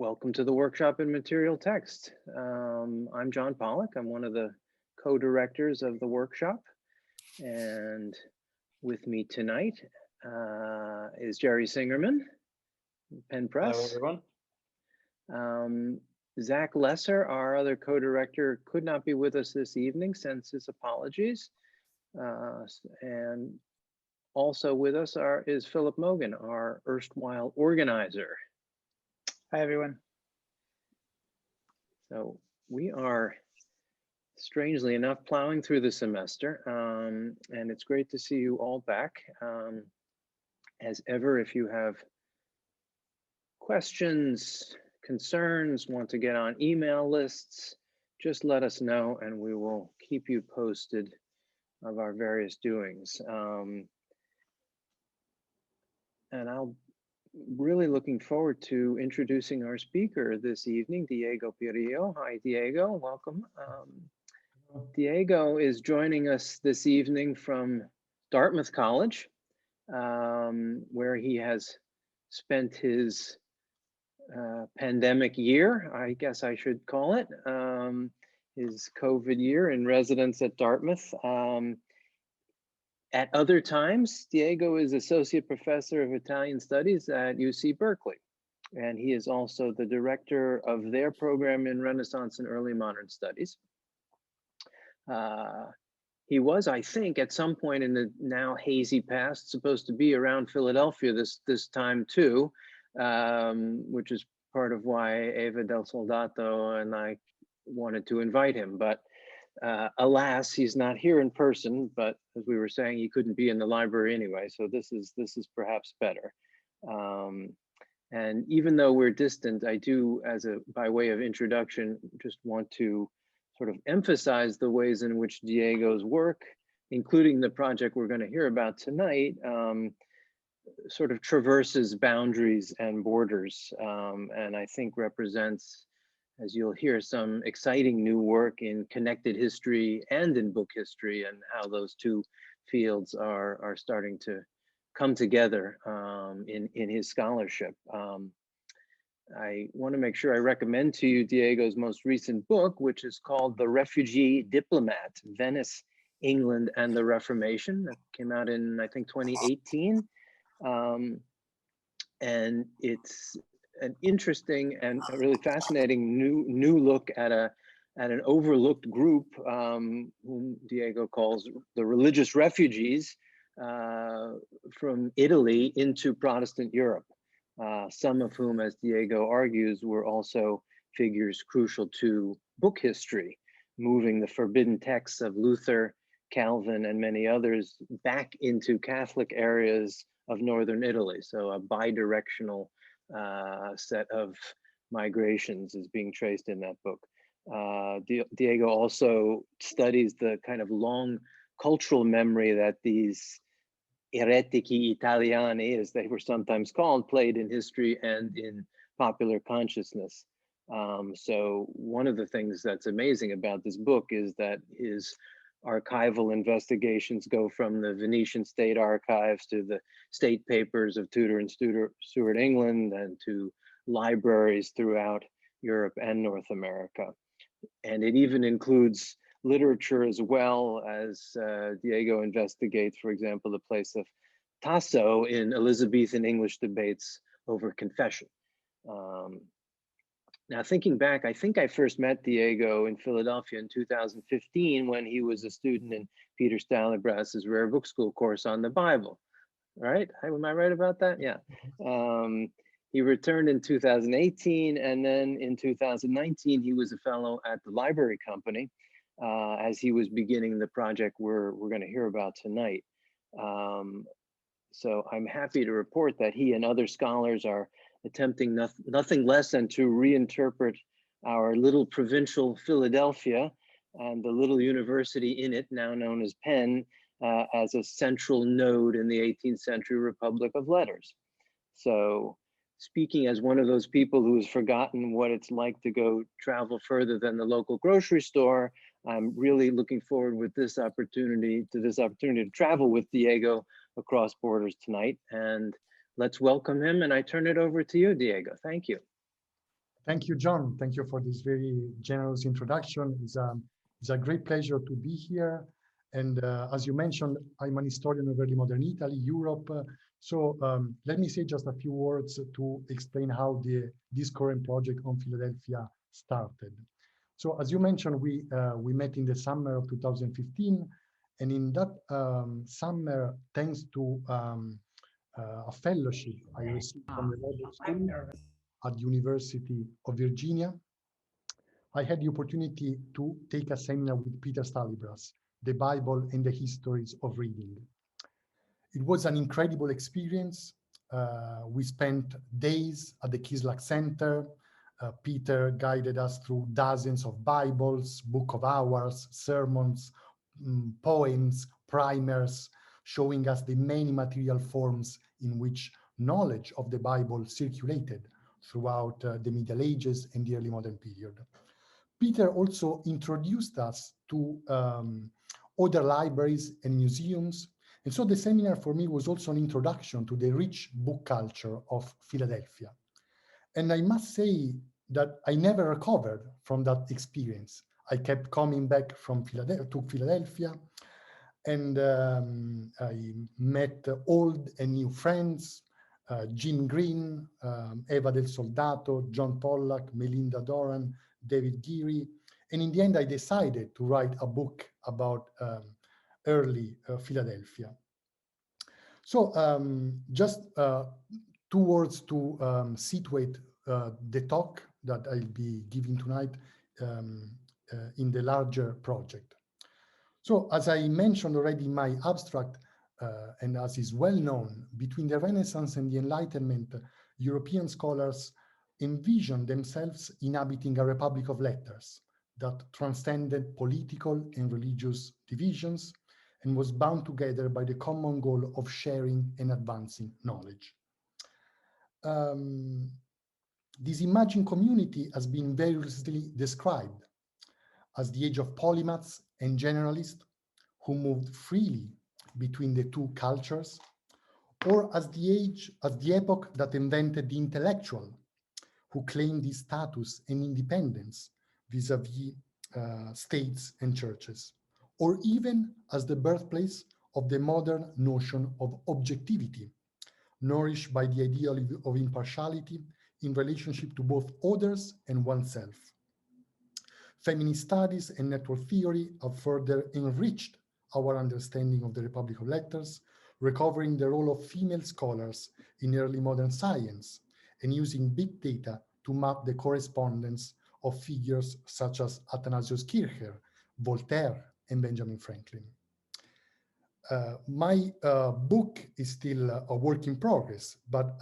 Welcome to the workshop in material text. I'm John Pollock. I'm one of the co-directors of the workshop. And with me tonight is Jerry Singerman, Penn Hello, Press. everyone. Zach Lesser, our other co-director, could not be with us this evening, sends his apologies. And also with us is Philip Mogan, our erstwhile organizer. Hi, everyone. So we are, strangely enough, plowing through the semester, and it's great to see you all back. As ever, if you have questions, concerns, want to get on email lists, just let us know and we will keep you posted of our various doings. And I'm really looking forward to introducing our speaker this evening, Diego Pirillo. Hi, Diego, welcome. Diego is joining us this evening from Dartmouth College, where he has spent his pandemic year, I guess I should call it, his COVID year in residence at Dartmouth. At other times, Diego is Associate Professor of Italian Studies at UC Berkeley, and he is also the director of their program in Renaissance and Early Modern Studies. He was, I think, at some point in the now hazy past, supposed to be around Philadelphia this time too, which is part of why Eva del Soldato and I wanted to invite him. But alas, he's not here in person. But as we were saying, he couldn't be in the library anyway, so this is perhaps better. And even though we're distant, I do, by way of introduction, just want to sort of emphasize the ways in which Diego's work, including the project we're going to hear about tonight, sort of traverses boundaries and borders, and I think represents, as you'll hear, some exciting new work in connected history and in book history, and how those two fields are starting to come together in his scholarship. I want to make sure I recommend to you Diego's most recent book, which is called The Refugee Diplomat, Venice, England, and the Reformation. That came out in, I think, 2018. And it's an interesting and a really fascinating new look at an overlooked group whom Diego calls the religious refugees from Italy into Protestant Europe. Some of whom, as Diego argues, were also figures crucial to book history, moving the forbidden texts of Luther, Calvin, and many others back into Catholic areas of northern Italy. So a bidirectional set of migrations is being traced in that book. Diego also studies the kind of long cultural memory that these eretici italiani, as they were sometimes called, played in history and in popular consciousness. So one of the things that's amazing about this book is that his archival investigations go from the Venetian state archives to the state papers of Tudor and Stuart England, and to libraries throughout Europe and North America. And it even includes literature as well, as Diego investigates, for example, the place of Tasso in Elizabethan English debates over confession. Now, thinking back, I think I first met Diego in Philadelphia in 2015 when he was a student in Peter Stallebras's Rare Book School course on the Bible. Right? Am I right about that? Yeah. He returned in 2018, and then in 2019, he was a fellow at the Library Company as he was beginning the project we're going to hear about tonight. So I'm happy to report that he and other scholars are attempting nothing less than to reinterpret our little provincial Philadelphia and the little university in it, now known as Penn, as a central node in the 18th century Republic of Letters. So, speaking as one of those people who has forgotten what it's like to go travel further than the local grocery store, I'm really looking forward with this opportunity to travel with Diego across borders tonight. And let's welcome him. And I turn it over to you, Diego. Thank you. Thank you, John. Thank you for this very generous introduction. It's a great pleasure to be here. And as you mentioned, I'm an historian of early modern Italy, Europe. So let me say just a few words to explain how this current project on Philadelphia started. So as you mentioned, we met in the summer of 2015. And in that summer, thanks to a fellowship I received from the Bible School at the University of Virginia, I had the opportunity to take a seminar with Peter Stalibras, The Bible and the Histories of Reading. It was an incredible experience. We spent days at the Kislak Center. Peter guided us through dozens of Bibles, Book of Hours, sermons, poems, primers, showing us the many material forms in which knowledge of the Bible circulated throughout the Middle Ages and the early modern period. Peter also introduced us to other libraries and museums. And so the seminar for me was also an introduction to the rich book culture of Philadelphia. And I must say that I never recovered from that experience. I kept coming back from Philadelphia, and I met old and new friends, Jim Green, Eva del Soldato, John Pollack, Melinda Doran, David Geary. And in the end, I decided to write a book about early Philadelphia. So just 2 words to situate the talk that I'll be giving tonight in the larger project. So as I mentioned already in my abstract, and as is well known, between the Renaissance and the Enlightenment, European scholars envisioned themselves inhabiting a republic of letters that transcended political and religious divisions and was bound together by the common goal of sharing and advancing knowledge. This imagined community has been variously described as the age of polymaths and generalists who moved freely between the two cultures, or as the epoch that invented the intellectual, who claimed his status and independence vis-a-vis states and churches, or even as the birthplace of the modern notion of objectivity, nourished by the ideal of impartiality in relationship to both others and oneself. Feminist studies and network theory have further enriched our understanding of the Republic of Letters, recovering the role of female scholars in early modern science and using big data to map the correspondence of figures such as Athanasius Kircher, Voltaire, and Benjamin Franklin. My book is still a work in progress, but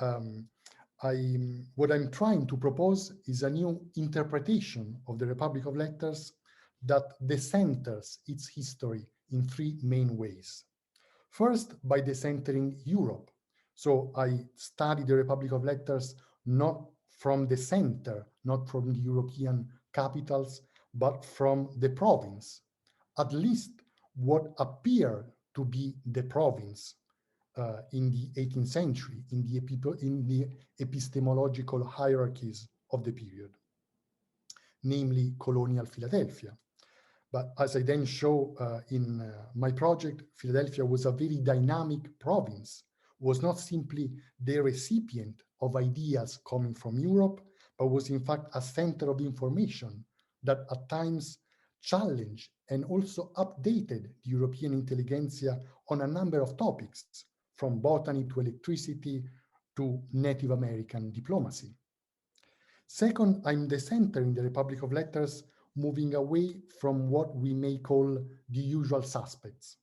what I'm trying to propose is a new interpretation of the Republic of Letters that decenters its history in 3 main ways. First, by decentering Europe. So I study the Republic of Letters not from the center, not from the European capitals, but from the province, at least what appeared to be the province in the 18th century, in the epistemological hierarchies of the period, namely colonial Philadelphia. But as I then show in my project, Philadelphia was a very dynamic province, was not simply the recipient of ideas coming from Europe, but was in fact a center of information that at times challenged and also updated the European intelligentsia on a number of topics, from botany to electricity to Native American diplomacy. Second, I'm the center in the Republic of Letters, moving away from what we may call the usual suspects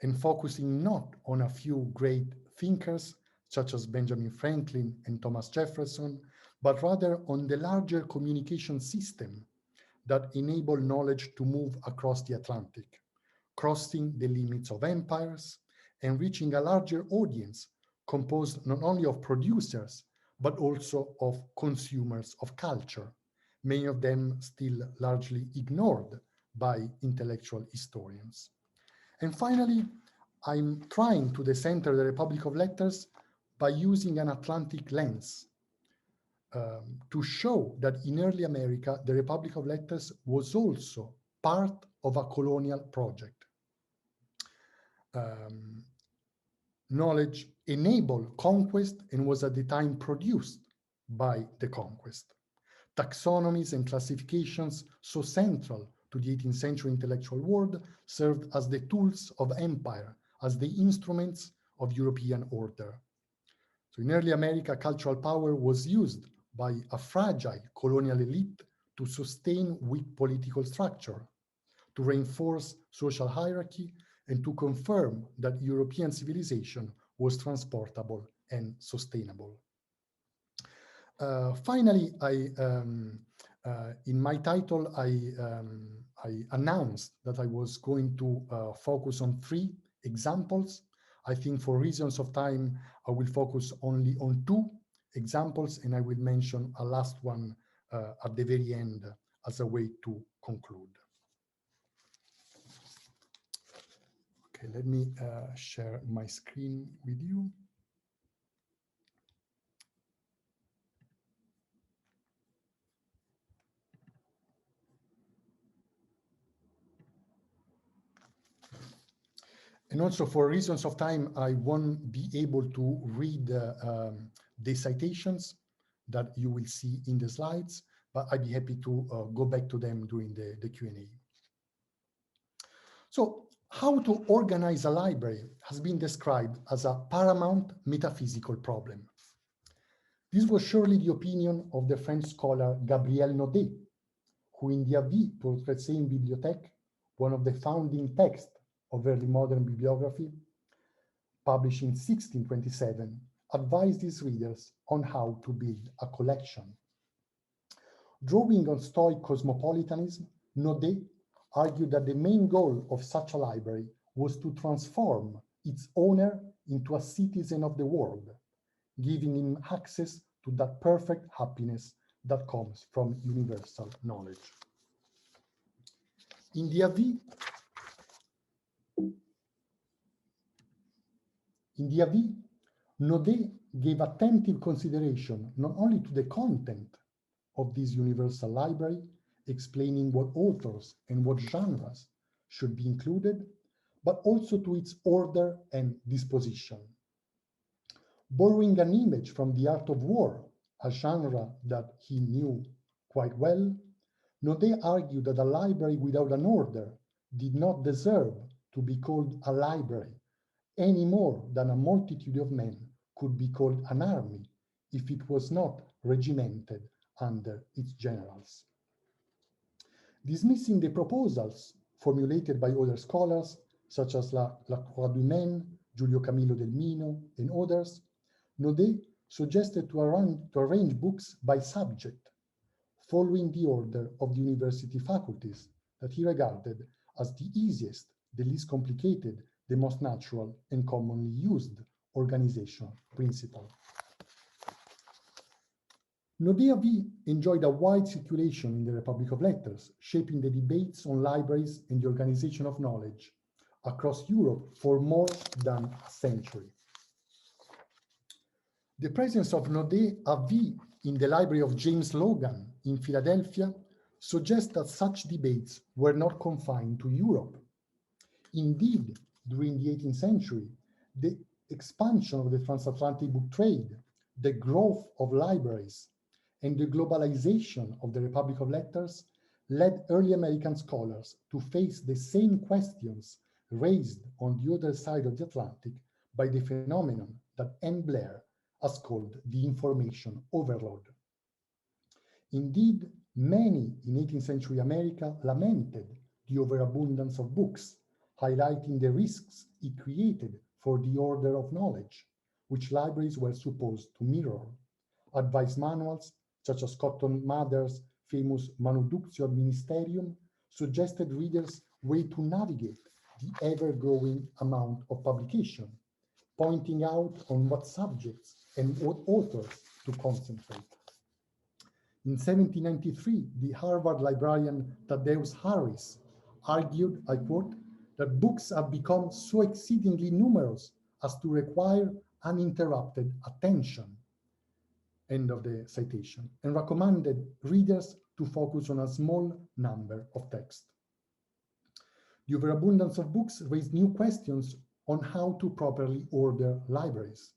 and focusing not on a few great thinkers such as Benjamin Franklin and Thomas Jefferson, but rather on the larger communication system that enable knowledge to move across the Atlantic, crossing the limits of empires and reaching a larger audience composed not only of producers, but also of consumers of culture, many of them still largely ignored by intellectual historians. And finally, I'm trying to decenter the Republic of Letters by using an Atlantic lens. to show that in early America, the Republic of Letters was also part of a colonial project. Knowledge enabled conquest and was at the time produced by the conquest. Taxonomies and classifications so central to the 18th century intellectual world served as the tools of empire, as the instruments of European order. So in early America, cultural power was used by a fragile colonial elite to sustain weak political structure, to reinforce social hierarchy, and to confirm that European civilization was transportable and sustainable. Finally, in my title, I announced that I was going to focus on 3 examples. I think for reasons of time, I will focus only on 2 examples, and I will mention a last one at the very end as a way to conclude. Okay, let me share my screen with you. And also for reasons of time, I won't be able to read the citations that you will see in the slides, but I'd be happy to go back to them during the Q&A. So how to organize a library has been described as a paramount metaphysical problem. This was surely the opinion of the French scholar Gabriel Naudet, who in the Avis pour traiter une bibliothèque, one of the founding texts of early modern bibliography, published in 1627, advised his readers on how to build a collection. Drawing on Stoic cosmopolitanism, Naudet argued that the main goal of such a library was to transform its owner into a citizen of the world, giving him access to that perfect happiness that comes from universal knowledge. In the Avis, Naudet gave attentive consideration not only to the content of this universal library, explaining what authors and what genres should be included, but also to its order and disposition. Borrowing an image from the art of war, a genre that he knew quite well, Naudet argued that a library without an order did not deserve to be called a library, any more than a multitude of men could be called an army if it was not regimented under its generals. Dismissing the proposals formulated by other scholars, such as Lacroix du Maine, Giulio Camillo del Mino, and others, Naudet suggested to arrange books by subject, following the order of the university faculties that he regarded as the easiest, the least complicated, the most natural and commonly used organizational principle. Naudet enjoyed a wide circulation in the Republic of Letters, shaping the debates on libraries and the organization of knowledge across Europe for more than a century. The presence of Naudet Avis in the library of James Logan in Philadelphia suggests that such debates were not confined to Europe. Indeed, during the 18th century, the expansion of the transatlantic book trade, the growth of libraries, and the globalization of the Republic of Letters led early American scholars to face the same questions raised on the other side of the Atlantic by the phenomenon that N. Blair has called the information overload. Indeed, many in 18th century America lamented the overabundance of books, highlighting the risks it created for the order of knowledge, which libraries were supposed to mirror. Advice manuals, such as Cotton Mather's famous Manuductio ad Ministerium, suggested readers way to navigate the ever-growing amount of publication, pointing out on what subjects and what authors to concentrate. In 1793, the Harvard librarian Thaddeus Harris argued, I quote, that books have become so exceedingly numerous as to require uninterrupted attention. end of the citation, and recommended readers to focus on a small number of texts. The overabundance of books raised new questions on how to properly order libraries.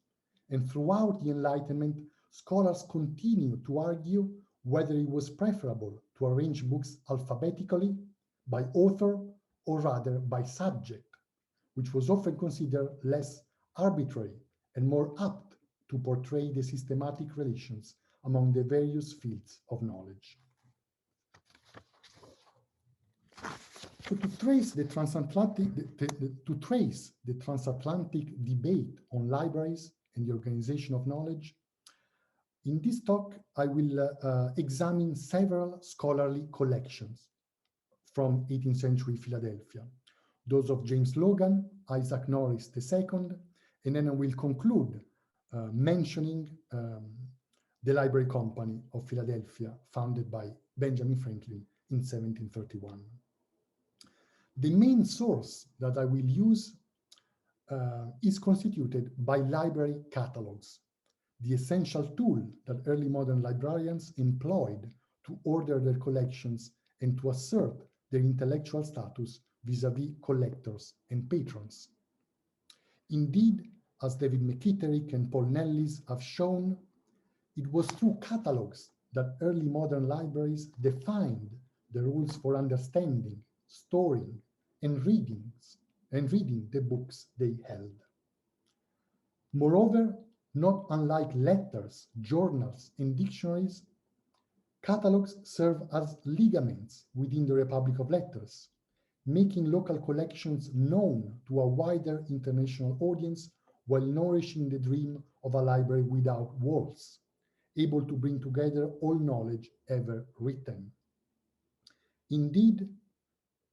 And throughout the Enlightenment, scholars continue to argue whether it was preferable to arrange books alphabetically, by author, or rather by subject, which was often considered less arbitrary and more apt to portray the systematic relations among the various fields of knowledge. So to trace the transatlantic debate on libraries and the organization of knowledge, in this talk, I will examine several scholarly collections from 18th century Philadelphia, those of James Logan, Isaac Norris II, and then I will conclude mentioning the Library Company of Philadelphia, founded by Benjamin Franklin in 1731. The main source that I will use is constituted by library catalogs, the essential tool that early modern librarians employed to order their collections and to assert their intellectual status vis-à-vis collectors and patrons. Indeed, as David McKitterick and Paul Nellis have shown, it was through catalogs that early modern libraries defined the rules for understanding, storing, and reading the books they held. Moreover, not unlike letters, journals, and dictionaries, catalogs serve as ligaments within the Republic of Letters, making local collections known to a wider international audience while nourishing the dream of a library without walls, able to bring together all knowledge ever written. Indeed,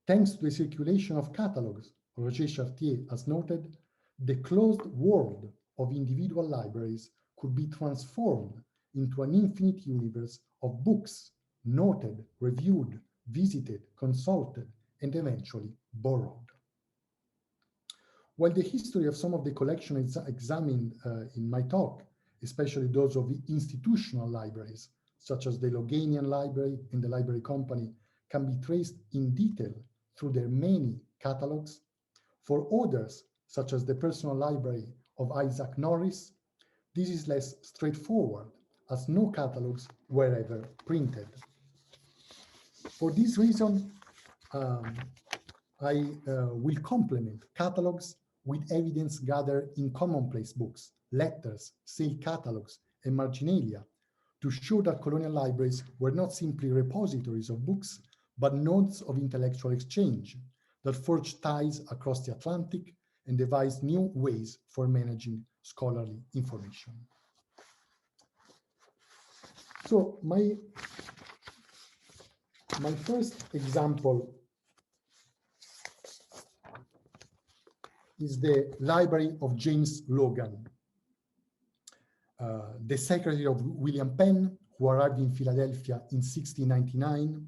thanks to the circulation of catalogs, Roger Chartier has noted, the closed world of individual libraries could be transformed into an infinite universe of books, noted, reviewed, visited, consulted, and eventually borrowed. While the history of some of the collections examined in my talk, especially those of the institutional libraries, such as the Loganian Library and the Library Company, can be traced in detail through their many catalogs, for others, such as the personal library of Isaac Norris, this is less straightforward, as no catalogs were ever printed. For this reason, I will complement catalogs with evidence gathered in commonplace books, letters, sale catalogs, and marginalia to show that colonial libraries were not simply repositories of books, but nodes of intellectual exchange that forged ties across the Atlantic and devised new ways for managing scholarly information. So my first example is the Library of James Logan, the secretary of William Penn, who arrived in Philadelphia in 1699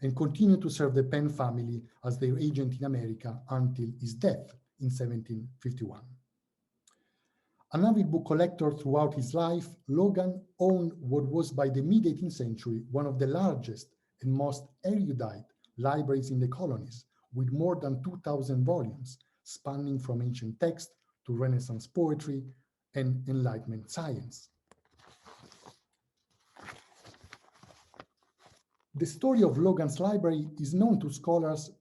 and continued to serve the Penn family as their agent in America until his death in 1751. An avid book collector throughout his life, Logan owned what was by the mid-18th century one of the largest and most erudite libraries in the colonies, with more than 2,000 volumes, spanning from ancient text to Renaissance poetry and Enlightenment science. The story of Logan's library is known to scholars,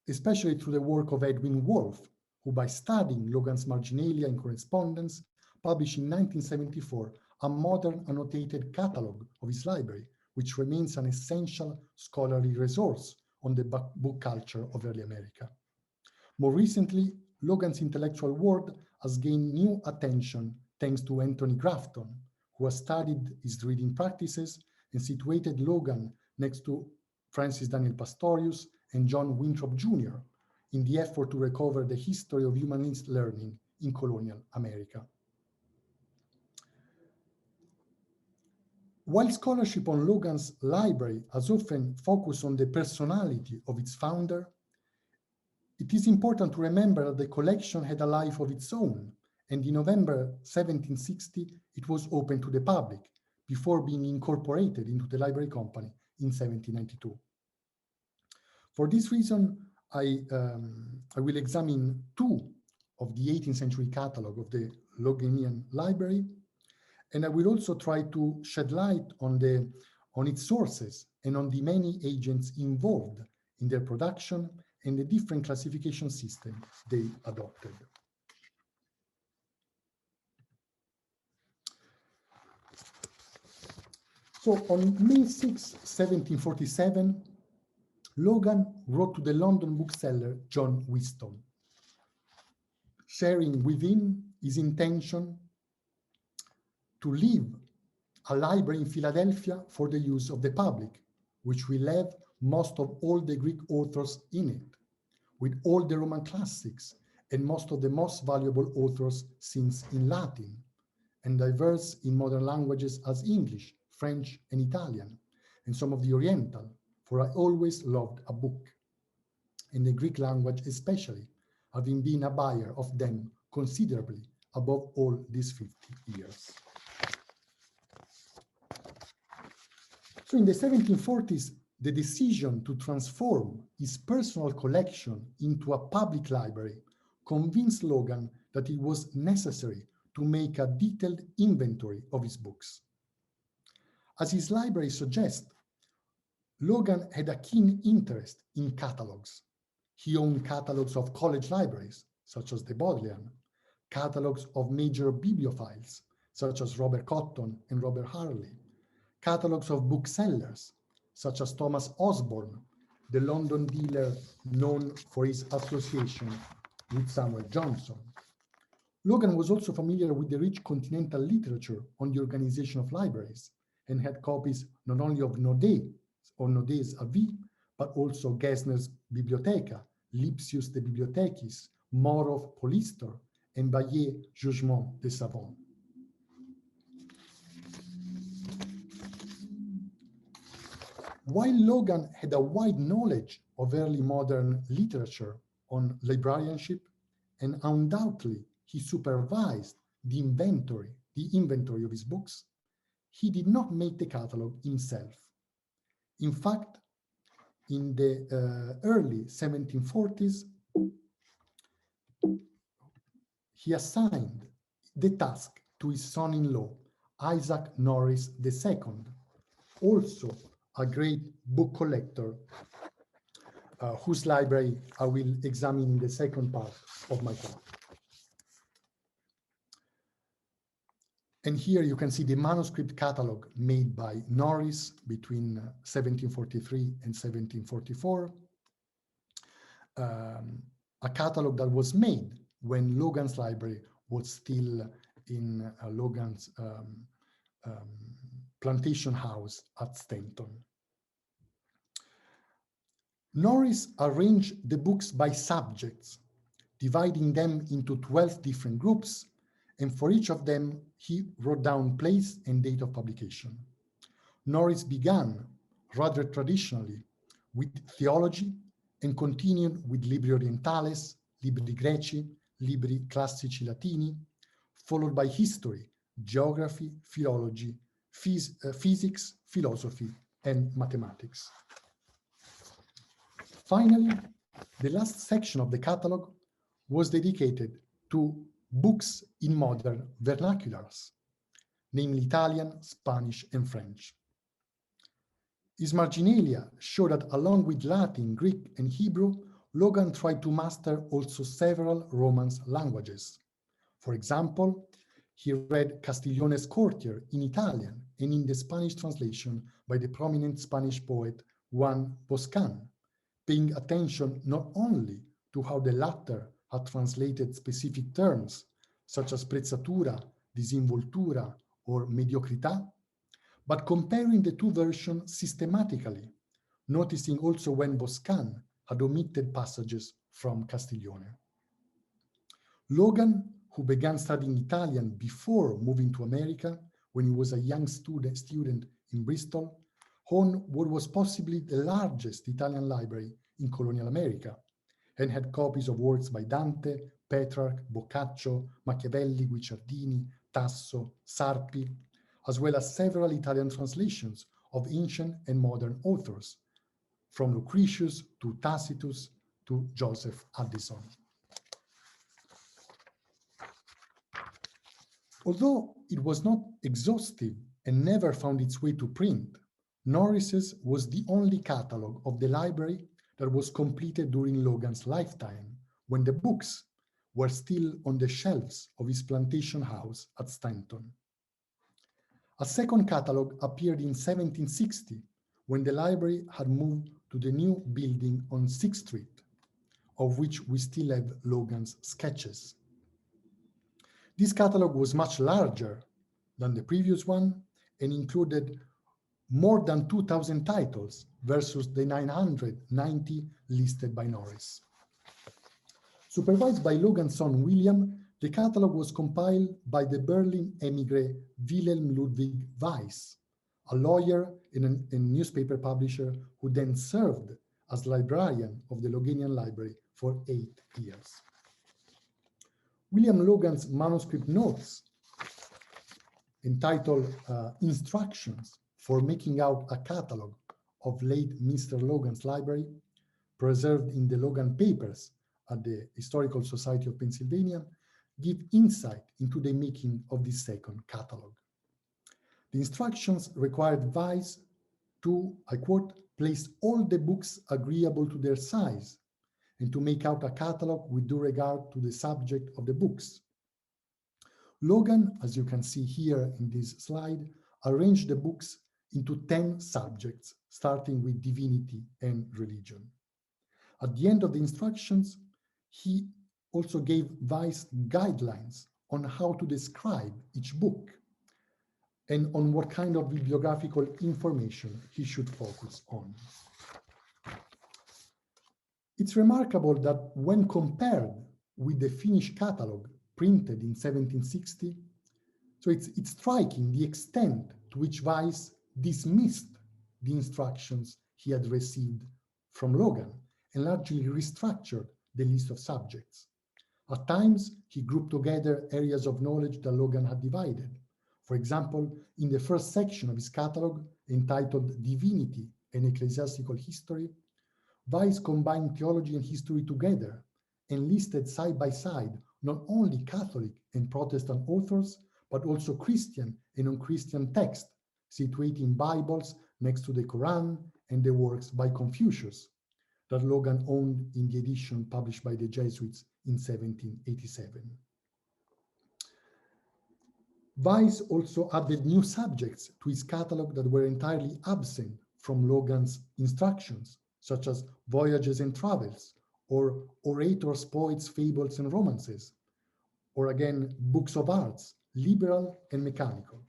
especially through the work of Edwin Wolff, who, by studying Logan's marginalia and correspondence, published in 1974 a modern annotated catalog of his library, which remains an essential scholarly resource on the book culture of early America. More recently, Logan's intellectual world has gained new attention thanks to Anthony Grafton, who has studied his reading practices and situated Logan next to Francis Daniel Pastorius and John Winthrop Jr. in the effort to recover the history of humanist learning in colonial America. While scholarship on Logan's library has often focused on the personality of its founder, it is important to remember that the collection had a life of its own and in November 1760, it was open to the public before being incorporated into the library company in 1792. For this reason, I will examine two of the 18th century catalog of the Logenian Library, and I will also try to shed light on its sources and on the many agents involved in their production and the different classification systems they adopted. So on May 6, 1747, Logan wrote to the London bookseller John Whiston, sharing with him his intention to leave a library in Philadelphia for the use of the public, which will have most of all the Greek authors in it, with all the Roman classics and most of the most valuable authors since in Latin, and diverse in modern languages as English, French, and Italian, and some of the Oriental, for I always loved a book, and the Greek language especially, having been a buyer of them considerably above all these 50 years. So in the 1740s, the decision to transform his personal collection into a public library convinced Logan that it was necessary to make a detailed inventory of his books. As his library suggests, Logan had a keen interest in catalogs. He owned catalogs of college libraries, such as the Bodleian, catalogs of major bibliophiles, such as Robert Cotton and Robert Harley, catalogs of booksellers, such as Thomas Osborne, the London dealer known for his association with Samuel Johnson. Logan was also familiar with the rich continental literature on the organization of libraries and had copies not only of Naudet or Naudet's Avis, but also Gesner's Bibliotheca, Lipsius de Bibliothecis, More of Polistor, and Bayet's Jugement des Savants. While Logan had a wide knowledge of early modern literature on librarianship, and undoubtedly he supervised the inventory of his books, he did not make the catalog himself. In fact, in the early 1740s, he assigned the task to his son-in-law, Isaac Norris II, also a great book collector, whose library I will examine in the second part of my talk. And here you can see the manuscript catalog made by Norris between 1743 and 1744, a catalog that was made when Logan's library was still in Logan's plantation house at Stanton. Norris arranged the books by subjects, dividing them into 12 different groups, and for each of them, he wrote down place and date of publication. Norris began, rather traditionally, with theology and continued with Libri Orientales, Libri Greci, Libri Classici Latini, followed by history, geography, philology, physics, philosophy, and mathematics. Finally, the last section of the catalog was dedicated to books in modern vernaculars, namely Italian, Spanish, and French. His marginalia show that along with Latin, Greek, and Hebrew, Logan tried to master also several Romance languages. For example, he read Castiglione's Courtier in Italian and in the Spanish translation by the prominent Spanish poet Juan Boscan, paying attention not only to how the latter had translated specific terms, such as prezzatura, disinvoltura, or mediocrità, but comparing the two versions systematically, noticing also when Boscan had omitted passages from Castiglione. Logan, who began studying Italian before moving to America when he was a young student in Bristol, owned what was possibly the largest Italian library in colonial America, and had copies of works by Dante, Petrarch, Boccaccio, Machiavelli, Guicciardini, Tasso, Sarpi, as well as several Italian translations of ancient and modern authors, from Lucretius to Tacitus to Joseph Addison. Although it was not exhaustive and never found its way to print, Norris's was the only catalogue of the library that was completed during Logan's lifetime, when the books were still on the shelves of his plantation house at Stanton. A second catalogue appeared in 1760, when the library had moved to the new building on 6th Street, of which we still have Logan's sketches. This catalogue was much larger than the previous one and included more than 2,000 titles versus the 990 listed by Norris. Supervised by Logan's son William, the catalogue was compiled by the Berlin emigre Wilhelm Ludwig Weiss, a lawyer and a newspaper publisher who then served as librarian of the Loganian Library for 8 years. William Logan's manuscript notes, entitled Instructions for Making Out a Catalogue of Late Mr. Logan's Library, preserved in the Logan Papers at the Historical Society of Pennsylvania, give insight into the making of this second catalogue. The instructions required Weiss to, I quote, place all the books agreeable to their size and to make out a catalogue with due regard to the subject of the books. Logan, as you can see here in this slide, arranged the books into 10 subjects, starting with divinity and religion. At the end of the instructions, he also gave Weiss guidelines on how to describe each book and on what kind of bibliographical information he should focus on. It's remarkable that when compared with the Finnish catalogue printed in 1760, so it's striking the extent to which Weiss dismissed the instructions he had received from Logan and largely restructured the list of subjects. At times, he grouped together areas of knowledge that Logan had divided. For example, in the first section of his catalogue, entitled Divinity and Ecclesiastical History, Weiss combined theology and history together and listed side by side not only Catholic and Protestant authors, but also Christian and non-Christian texts, situating Bibles next to the Quran and the works by Confucius that Logan owned in the edition published by the Jesuits in 1787. Weiss also added new subjects to his catalogue that were entirely absent from Logan's instructions, such as voyages and travels, or orators, poets, fables, and romances, or again, books of arts, liberal and mechanical.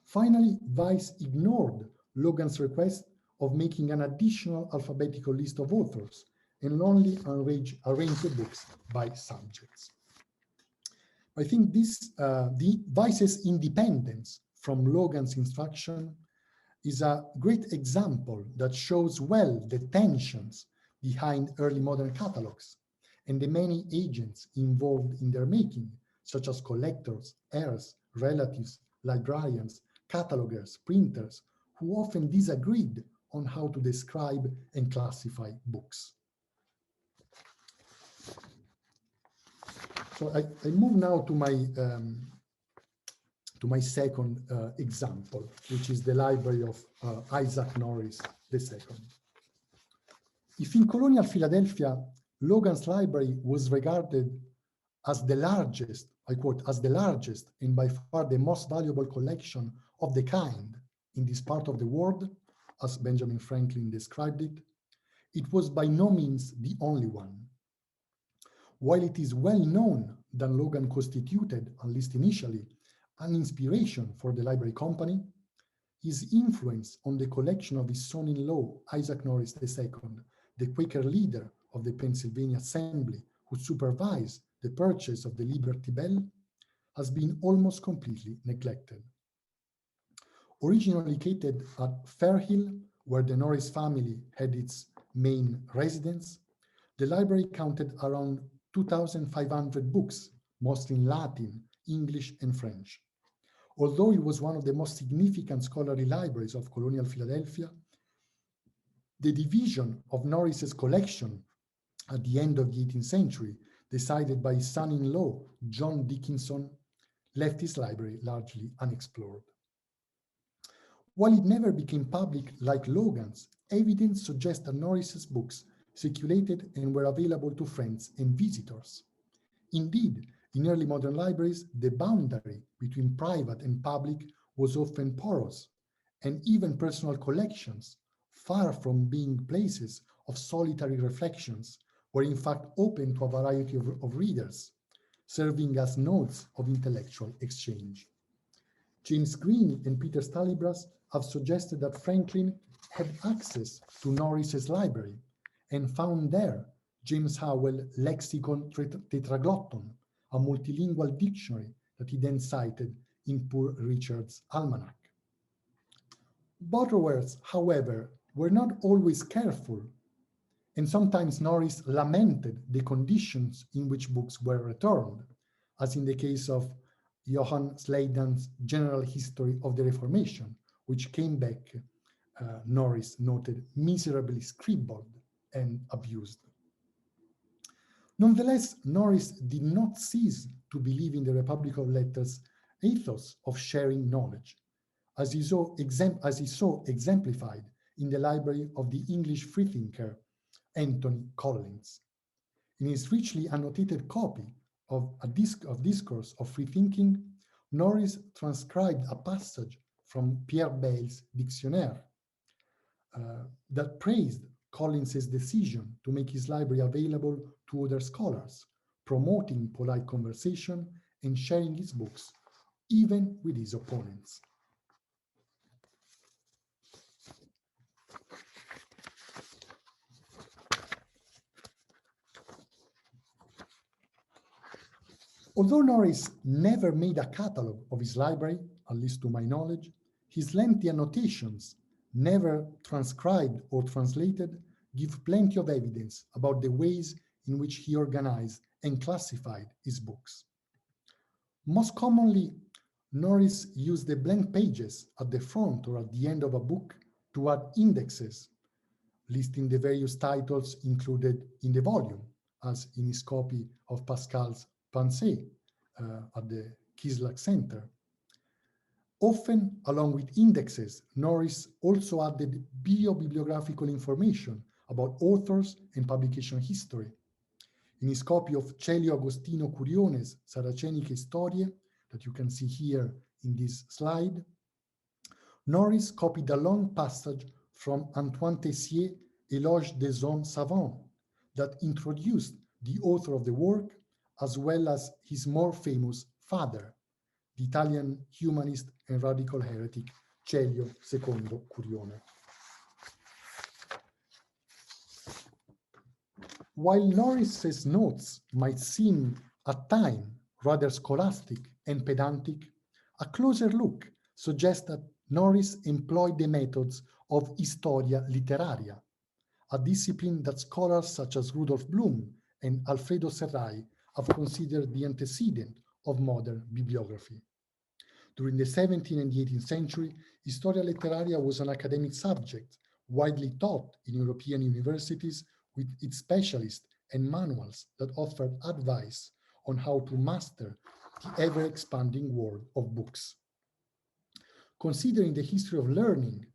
Finally, Weiss ignored Logan's request of making an additional alphabetical list of authors and only arranged the books by subjects. I think this, the Weiss's independence from Logan's instruction is a great example that shows well the tensions behind early modern catalogs and the many agents involved in their making, such as collectors, heirs, relatives, librarians, catalogers, printers, who often disagreed on how to describe and classify books. So I move now to my second example, which is the library of Isaac Norris II. If in colonial Philadelphia, Logan's library was regarded as the largest, I quote, as the largest and by far the most valuable collection of the kind in this part of the world, as Benjamin Franklin described it, it was by no means the only one. While it is well known that Logan constituted, at least initially, an inspiration for the library company, his influence on the collection of his son-in-law, Isaac Norris II, the Quaker leader of the Pennsylvania Assembly, who supervised the purchase of the Liberty Bell, has been almost completely neglected. Originally located at Fairhill, where the Norris family had its main residence, the library counted around 2,500 books, mostly in Latin, English, and French. Although it was one of the most significant scholarly libraries of colonial Philadelphia, the division of Norris's collection at the end of the 18th century, decided by his son-in-law, John Dickinson, left his library largely unexplored. While it never became public like Logan's, evidence suggests that Norris's books circulated and were available to friends and visitors. Indeed, in early modern libraries, the boundary between private and public was often porous, and even personal collections, far from being places of solitary reflections, were in fact open to a variety of readers, serving as nodes of intellectual exchange. James Green and Peter Stalibras have suggested that Franklin had access to Norris's library and found there James Howell Lexicon Tetraglotton, a multilingual dictionary that he then cited in Poor Richard's Almanac. Borrowers, however, were not always careful, and sometimes Norris lamented the conditions in which books were returned, as in the case of Johann Sleidan's General History of the Reformation, which came back, Norris noted, miserably scribbled and abused. Nonetheless, Norris did not cease to believe in the Republic of Letters' ethos of sharing knowledge, as he saw exemplified in the library of the English freethinker Anthony Collins. In his richly annotated copy of Discourse of Freethinking, Norris transcribed a passage from Pierre Baille's Dictionnaire that praised Collins's decision to make his library available to other scholars, promoting polite conversation and sharing his books, even with his opponents. Although Norris never made a catalog of his library, at least to my knowledge, his lengthy annotations, never transcribed or translated, give plenty of evidence about the ways in which he organized and classified his books. Most commonly, Norris used the blank pages at the front or at the end of a book to add indexes, listing the various titles included in the volume, as in his copy of Pascal's Pensées at the Kislak Center. Often, along with indexes, Norris also added bibliographical information about authors and publication history. In his copy of Celio Agostino Curione's Saraceniche Storie, that you can see here in this slide, Norris copied a long passage from Antoine Tessier' Éloge des Hommes Savants that introduced the author of the work, as well as his more famous father, the Italian humanist and radical heretic Celio II Curione. While Norris's notes might seem at times rather scholastic and pedantic, a closer look suggests that Norris employed the methods of historia literaria, a discipline that scholars such as Rudolf Bloom and Alfredo Serrai have considered the antecedent of modern bibliography. During the 17th and the 18th century, Historia Literaria was an academic subject widely taught in European universities, with its specialists and manuals that offered advice on how to master the ever-expanding world of books. Considering the history of learning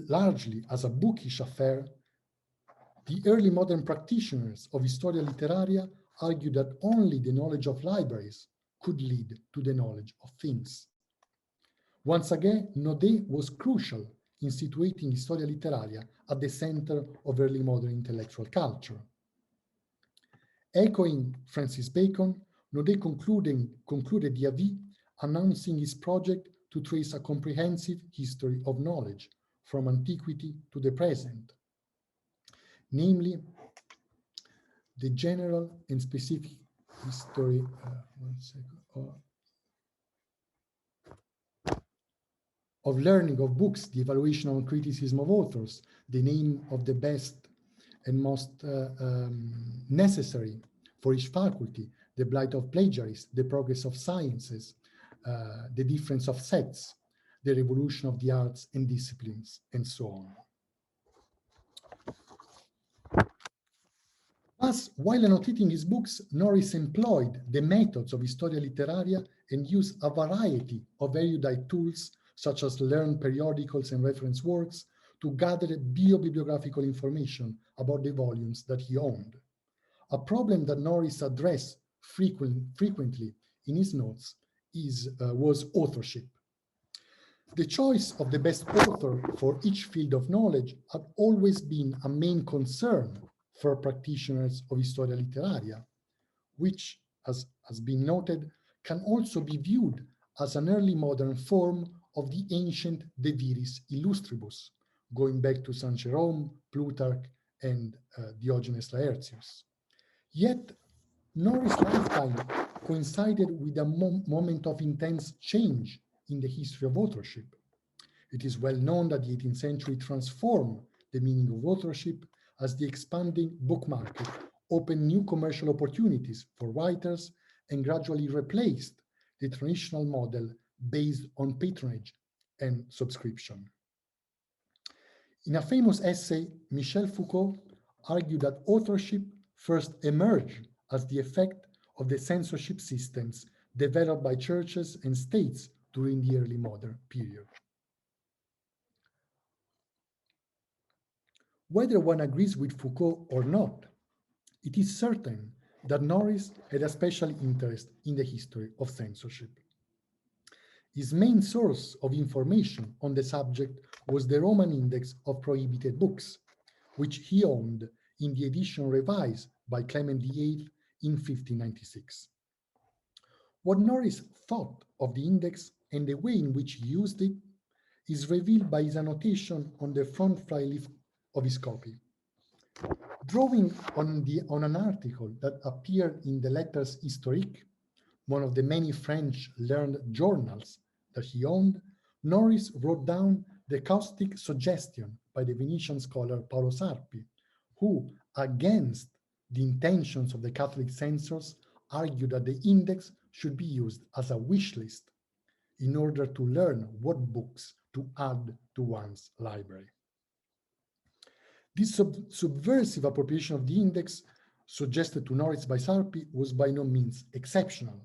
largely as a bookish affair, the early modern practitioners of Historia Literaria argued that only the knowledge of libraries could lead to the knowledge of things. Once again, Naudet was crucial in situating Historia Literaria at the center of early modern intellectual culture. Echoing Francis Bacon, Naudet concluded the Avis, announcing his project to trace a comprehensive history of knowledge from antiquity to the present, namely the general and specific history of learning of books, the evaluation and criticism of authors, the name of the best and most necessary for each faculty, the blight of plagiarists, the progress of sciences, the difference of sects, the revolution of the arts and disciplines, and so on. Thus, while annotating his books, Norris employed the methods of Historia Literaria and used a variety of erudite tools, such as learned periodicals and reference works, to gather bibliographical information about the volumes that he owned. A problem that Norris addressed frequently in his notes was authorship. The choice of the best author for each field of knowledge had always been a main concern for practitioners of Historia Literaria, which, as has been noted, can also be viewed as an early modern form of the ancient De Viris Illustribus, going back to Saint Jerome, Plutarch, and Diogenes Laertius. Yet, Norris' lifetime coincided with a moment of intense change in the history of authorship. It is well known that the 18th century transformed the meaning of authorship as the expanding book market opened new commercial opportunities for writers and gradually replaced the traditional model based on patronage and subscription. In a famous essay, Michel Foucault argued that authorship first emerged as the effect of the censorship systems developed by churches and states during the early modern period. Whether one agrees with Foucault or not, it is certain that Norris had a special interest in the history of censorship. His main source of information on the subject was the Roman Index of Prohibited Books, which he owned in the edition revised by Clement VIII in 1596. What Norris thought of the index and the way in which he used it is revealed by his annotation on the front flyleaf of his copy. Drawing on an article that appeared in the Letters Historiques, one of the many French learned journals that he owned, Norris wrote down the caustic suggestion by the Venetian scholar Paolo Sarpi, who, against the intentions of the Catholic censors, argued that the index should be used as a wish list in order to learn what books to add to one's library. This subversive appropriation of the index suggested to Norris by Sarpi was by no means exceptional.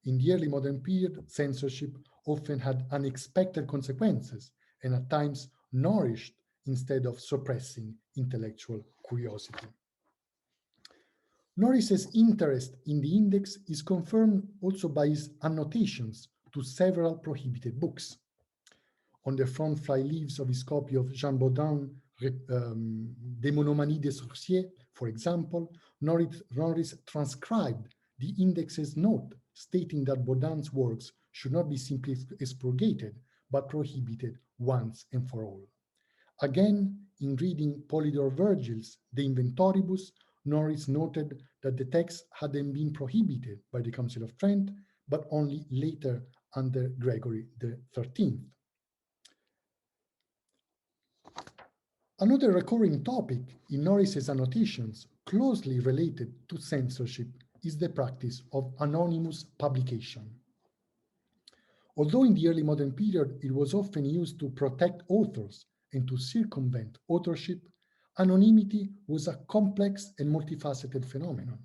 In the early modern period, censorship often had unexpected consequences and at times nourished instead of suppressing intellectual curiosity. Norris's interest in the index is confirmed also by his annotations to several prohibited books. On the front flyleaves of his copy of Jean Baudin, Des Monomanies des Sorciers, for example, Norris transcribed the index's note stating that Baudin's works should not be simply expurgated, but prohibited once and for all. Again, in reading Polydore Virgil's De Inventoribus, Norris noted that the text hadn't been prohibited by the Council of Trent, but only later under Gregory XIII. Another recurring topic in Norris's annotations closely related to censorship is the practice of anonymous publication. Although in the early modern period it was often used to protect authors and to circumvent authorship, anonymity was a complex and multifaceted phenomenon.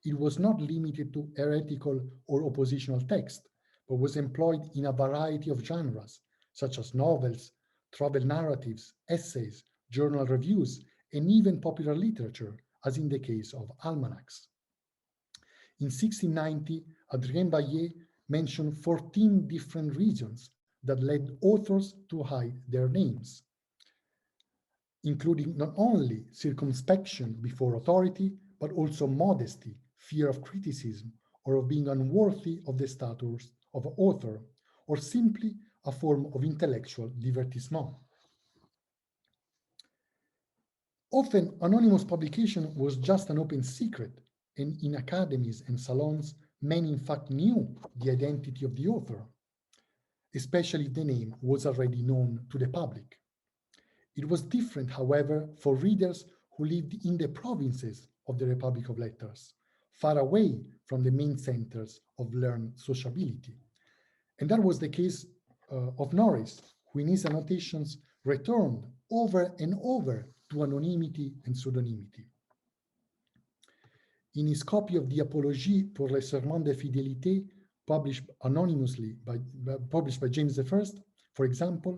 It was not limited to heretical or oppositional text, but was employed in a variety of genres, such as novels, travel narratives, essays, journal reviews, and even popular literature, as in the case of almanacs. In 1690, Adrien Baillet mentioned 14 different reasons that led authors to hide their names, including not only circumspection before authority, but also modesty, fear of criticism, or of being unworthy of the status of author, or simply a form of intellectual divertissement. Often, anonymous publication was just an open secret, and in academies and salons, many in fact knew the identity of the author, especially if the name was already known to the public. It was different, however, for readers who lived in the provinces of the Republic of Letters. far away from the main centers of learned sociability. And that was the case of Norris, who in his annotations returned over and over to anonymity and pseudonymity. In his copy of the Apologie pour le serment de fidélité, published anonymously published by James I, for example,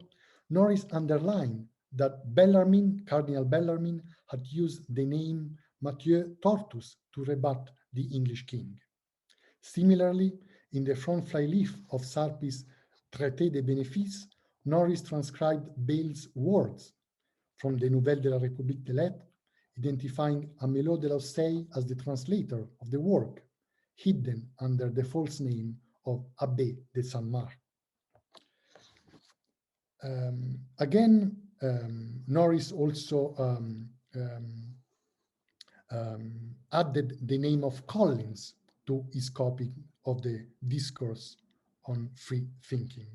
Norris underlined that Bellarmine, Cardinal Bellarmine, had used the name Mathieu Tortus to rebut the English king. Similarly, in the front flyleaf of Sarpi's Traité des bénéfices, Norris transcribed Bale's words from the Nouvelles de la République des Lettres, identifying Amelot de Laussay as the translator of the work, hidden under the false name of Abbé de Saint-Marc. Norris also added the name of Collins to his copy of the Discourse on Free Thinking.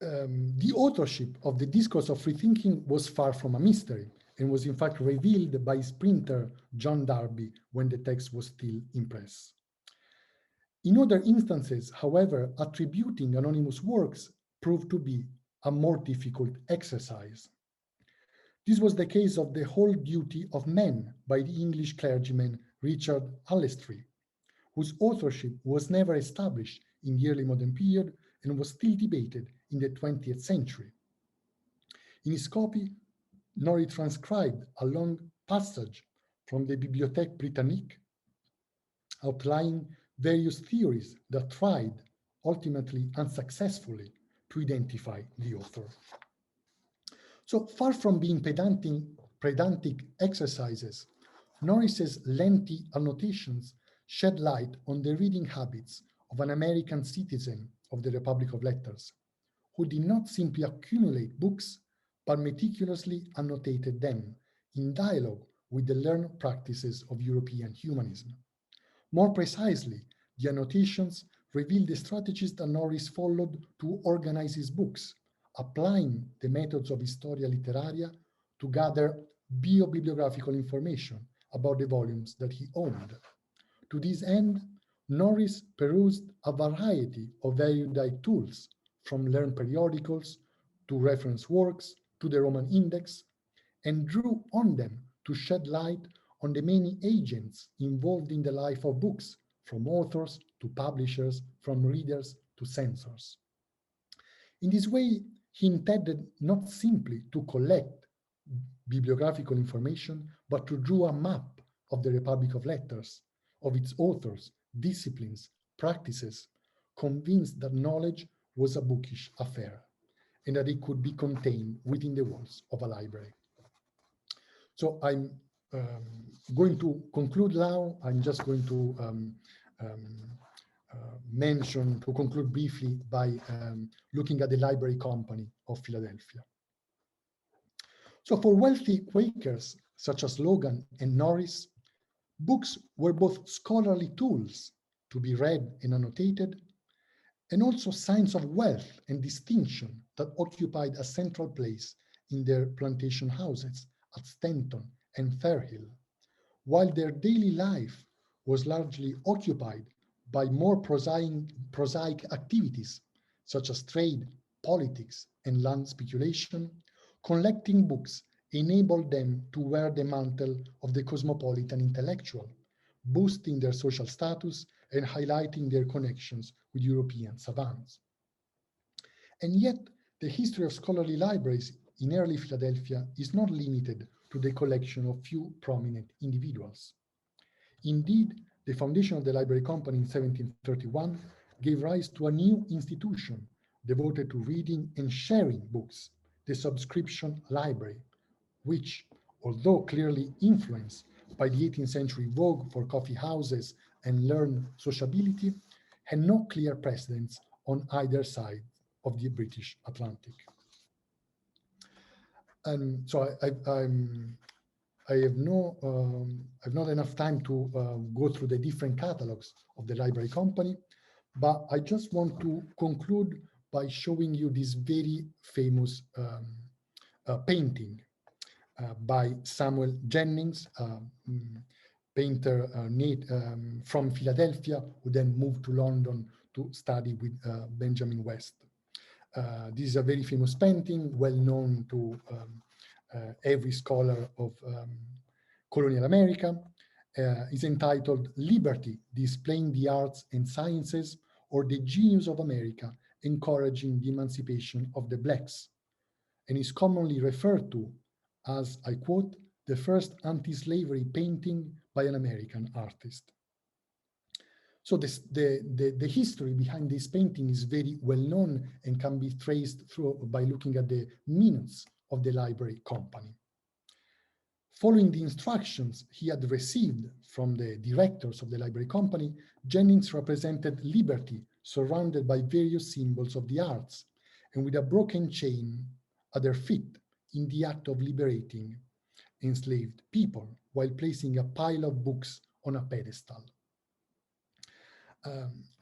The authorship of the Discourse of Free Thinking was far from a mystery and was in fact revealed by his printer, John Darby, when the text was still in press. In other instances, however, attributing anonymous works proved to be a more difficult exercise. This was the case of The Whole Duty of Men by the English clergyman Richard Allestree, whose authorship was never established in the early modern period and was still debated in the 20th century. In his copy, Norris transcribed a long passage from the Bibliothèque Britannique, outlining various theories that tried, ultimately unsuccessfully, to identify the author. So far from being pedantic exercises, Norris's lengthy annotations shed light on the reading habits of an American citizen of the Republic of Letters, who did not simply accumulate books, but meticulously annotated them in dialogue with the learned practices of European humanism. More precisely, the annotations reveal the strategies that Norris followed to organize his books, applying the methods of Historia Literaria to gather bio-bibliographical information about the volumes that he owned. To this end, Norris perused a variety of erudite tools, from learned periodicals to reference works to the Roman Index, and drew on them to shed light on the many agents involved in the life of books, from authors to publishers, from readers to censors. In this way, he intended not simply to collect bibliographical information, but to draw a map of the Republic of Letters, of its authors, disciplines, practices, convinced that knowledge was a bookish affair and that it could be contained within the walls of a library. So I'm going to conclude now. I'm just going to conclude briefly by looking at the Library Company of Philadelphia. So for wealthy Quakers, such as Logan and Norris, books were both scholarly tools to be read and annotated, and also signs of wealth and distinction that occupied a central place in their plantation houses at Stanton and Fairhill, while their daily life was largely occupied by more prosaic activities, such as trade, politics, and land speculation. Collecting books enabled them to wear the mantle of the cosmopolitan intellectual, boosting their social status and highlighting their connections with European savants. And yet, the history of scholarly libraries in early Philadelphia is not limited to the collection of few prominent individuals. Indeed, the foundation of the Library Company in 1731 gave rise to a new institution devoted to reading and sharing books, the subscription library, which, although clearly influenced by the 18th century vogue for coffee houses and learned sociability, had no clear precedents on either side of the British Atlantic. And so I have not enough time to go through the different catalogs of the Library Company, but I just want to conclude by showing you this very famous painting by Samuel Jennings, painter from Philadelphia, who then moved to London to study with Benjamin West. This is a very famous painting, well known to every scholar of colonial America. Is entitled Liberty, Displaying the Arts and Sciences, or the Genius of America, Encouraging the Emancipation of the Blacks, and is commonly referred to as, I quote, the first anti-slavery painting by an American artist. So the history behind this painting is very well known and can be traced through by looking at the minutes of the library company. Following the instructions he had received from the directors of the library company, Jennings represented liberty surrounded by various symbols of the arts and with a broken chain at their feet in the act of liberating enslaved people while placing a pile of books on a pedestal.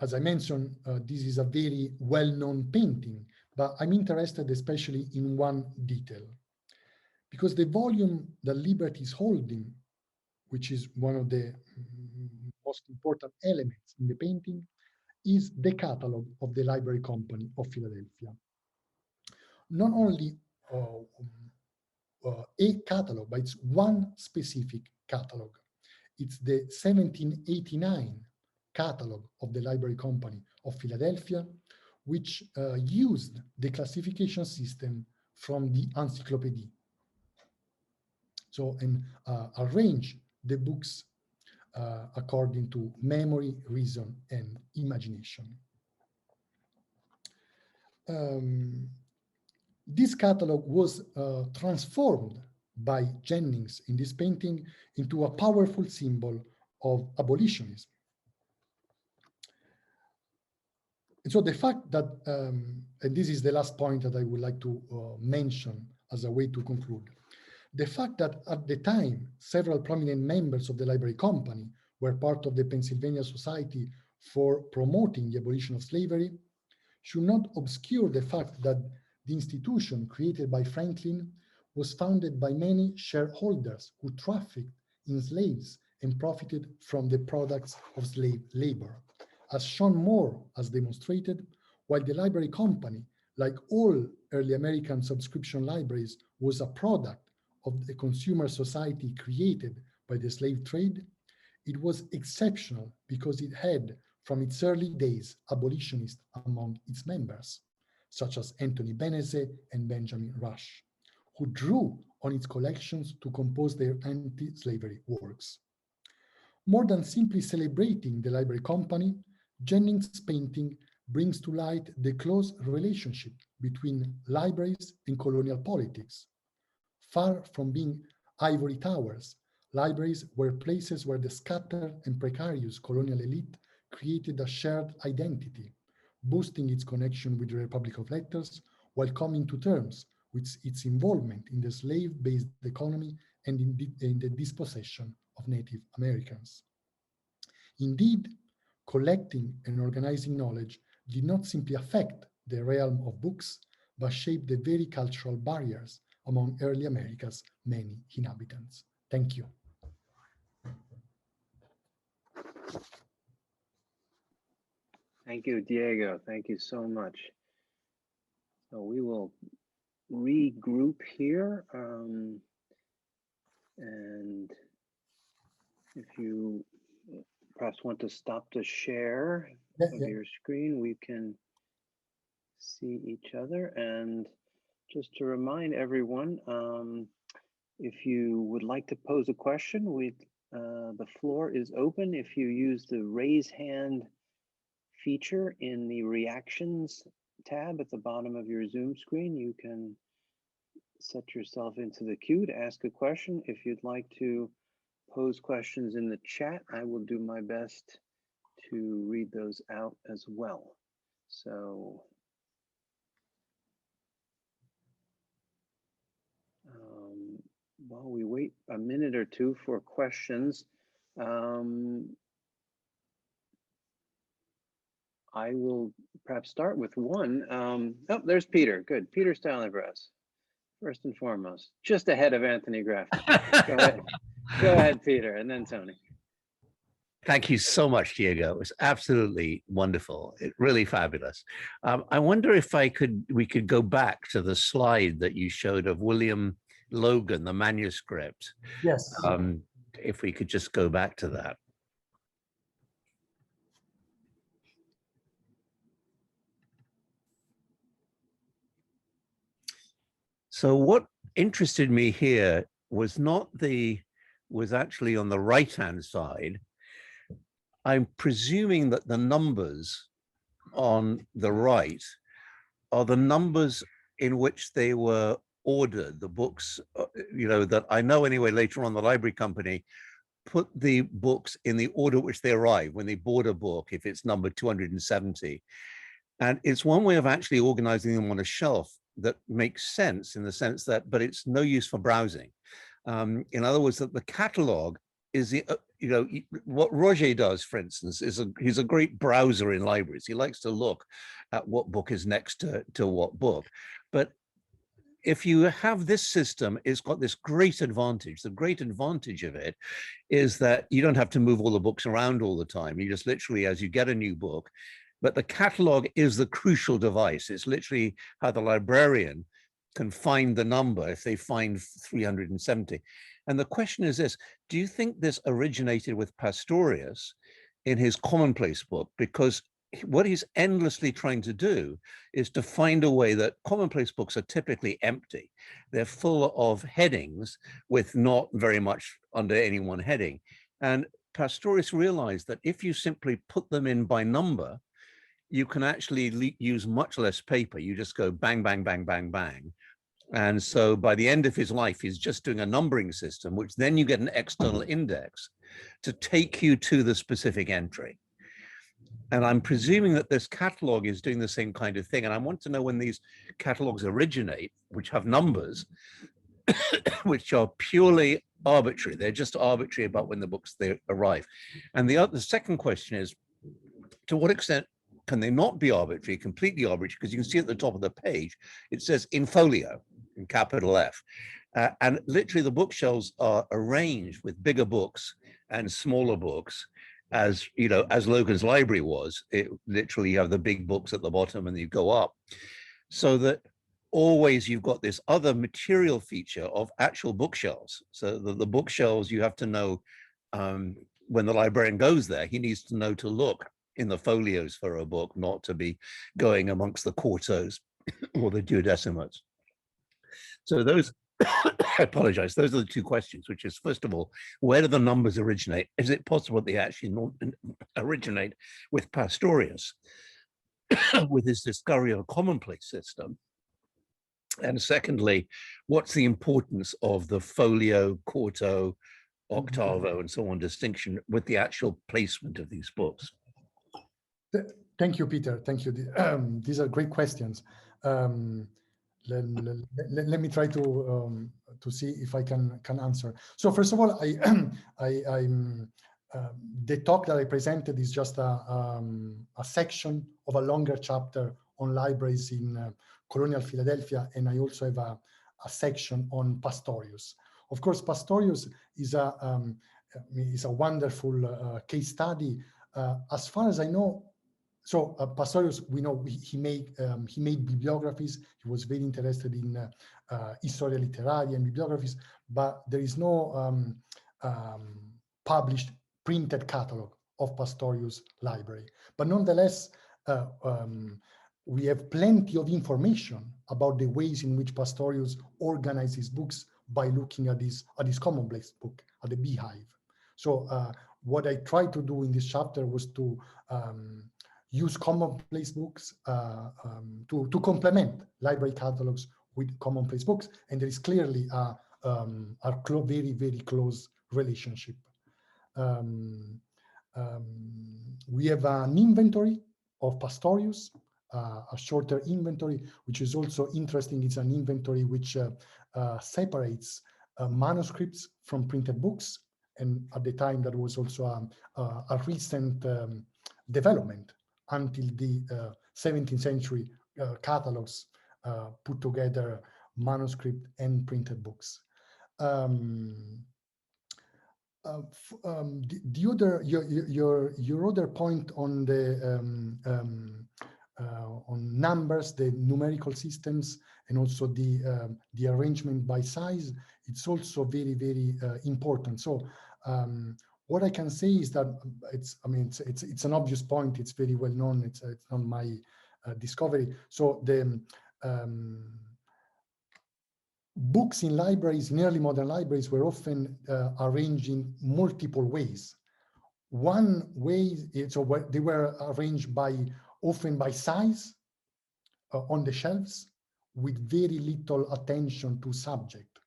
As I mentioned, this is a very well-known painting, but I'm interested especially in one detail. Because the volume that Liberty is holding, which is one of the most important elements in the painting, is the catalog of the Library Company of Philadelphia. Not only a catalog, but it's one specific catalog. It's the 1789 catalog of the Library Company of Philadelphia, which used the classification system from the Encyclopedia. So, and arrange the books according to memory, reason, and imagination. This catalog was transformed by Jennings in this painting into a powerful symbol of abolitionism. And so the fact that, and this is the last point that I would like to mention as a way to conclude, the fact that at the time, several prominent members of the Library Company were part of the Pennsylvania Society for promoting the abolition of slavery should not obscure the fact that the institution created by Franklin was founded by many shareholders who trafficked in slaves and profited from the products of slave labor. As Sean Moore has demonstrated, while the Library Company, like all early American subscription libraries, was a product of the consumer society created by the slave trade, it was exceptional because it had, from its early days, abolitionists among its members, such as Anthony Benezet and Benjamin Rush, who drew on its collections to compose their anti-slavery works. More than simply celebrating the Library Company, Jennings' painting brings to light the close relationship between libraries and colonial politics. Far from being ivory towers, libraries were places where the scattered and precarious colonial elite created a shared identity, boosting its connection with the Republic of Letters while coming to terms with its involvement in the slave-based economy and in the dispossession of Native Americans. Indeed, collecting and organizing knowledge did not simply affect the realm of books, but shaped the very cultural barriers among early America's many inhabitants. Thank you. Thank you, Diego. Thank you so much. So we will regroup here. And if you perhaps want to stop the share of your screen, we can see each other. And just to remind everyone, if you would like to pose a question, the floor is open. If you use the raise hand feature in the reactions tab at the bottom of your Zoom screen, you can set yourself into the queue to ask a question. If you'd like to pose questions in the chat, I will do my best to read those out as well. So while we wait a minute or two for questions, I will perhaps start with one. Oh, there's Peter. Good. Peter Styling for us. first and foremost, just ahead of Anthony Grafton. Go ahead, Peter, and then Tony. Thank you so much, Diego. It was absolutely wonderful. Really fabulous. I wonder if we could go back to the slide that you showed of William Logan, the manuscript. Yes. If we could just go back to that. So what interested me here was actually on the right-hand side. I'm presuming that the numbers on the right are the numbers in which they were ordered, the books, that I know anyway, later on the library company put the books in the order which they arrive when they bought a book, if it's number 270. And it's one way of actually organizing them on a shelf that makes sense in the sense that, but it's no use for browsing. In other words, that the catalog is what Roger does, for instance, he's a great browser in libraries. He likes to look at what book is next to what book. But if you have this system, it's got this great advantage. The great advantage of it is that you don't have to move all the books around all the time. You just literally, as you get a new book, but the catalog is the crucial device. It's literally how the librarian can find the number if they find 370. And the question is this: do you think this originated with Pastorius in his commonplace book? Because what he's endlessly trying to do is to find a way that commonplace books are typically empty. They're full of headings with not very much under any one heading. And Pastorius realized that if you simply put them in by number, you can actually use much less paper. You just go bang, bang, bang, bang, bang. And so by the end of his life, he's just doing a numbering system, which then you get an external index to take you to the specific entry. And I'm presuming that this catalog is doing the same kind of thing. And I want to know when these catalogs originate, which have numbers, which are purely arbitrary. They're just arbitrary about when the books they arrive. And the second question is, to what extent can they not be arbitrary, completely arbitrary? Because you can see at the top of the page, it says in folio, in capital F. And literally the bookshelves are arranged with bigger books and smaller books, as Logan's library was. It literally, you have the big books at the bottom and you go up. So that always you've got this other material feature of actual bookshelves. So the bookshelves, you have to know, when the librarian goes there, he needs to know to look in the folios for a book, not to be going amongst the quartos or the duodecimos. So those, I apologize, those are the two questions, which is, first of all, where do the numbers originate? Is it possible they actually originate with Pastorius, with his discovery of a commonplace system? And secondly, what's the importance of the folio, quarto, octavo, and so on distinction with the actual placement of these books? Thank you, Peter. Thank you. These are great questions. Let me try to see if I can answer. So first of all, the talk that I presented is just a section of a longer chapter on libraries in colonial Philadelphia, and I also have a section on Pastorius. Of course, Pastorius is a wonderful case study. As far as I know, so Pastorius, we know he made bibliographies. He was very interested in Historia Literaria and bibliographies, but there is no published printed catalog of Pastorius' library. But nonetheless, we have plenty of information about the ways in which Pastorius organized his books by looking at his commonplace book, at the Beehive. So what I tried to do in this chapter was to use commonplace books to complement library catalogs with commonplace books, and there is clearly a very, very close relationship. We have an inventory of Pastorius, a shorter inventory, which is also interesting. It's an inventory which separates manuscripts from printed books, and at the time that was also a recent development. Until the 17th century catalogs put together manuscript and printed books. The other, your other point on the on numbers, the numerical systems, and also the arrangement by size, it's also very, very important. So what I can say is that it's an obvious point. It's very well known. It's not my discovery. So the books in libraries, in early modern libraries, were often arranged in multiple ways. One way, so they were arranged often by size on the shelves, with very little attention to subject.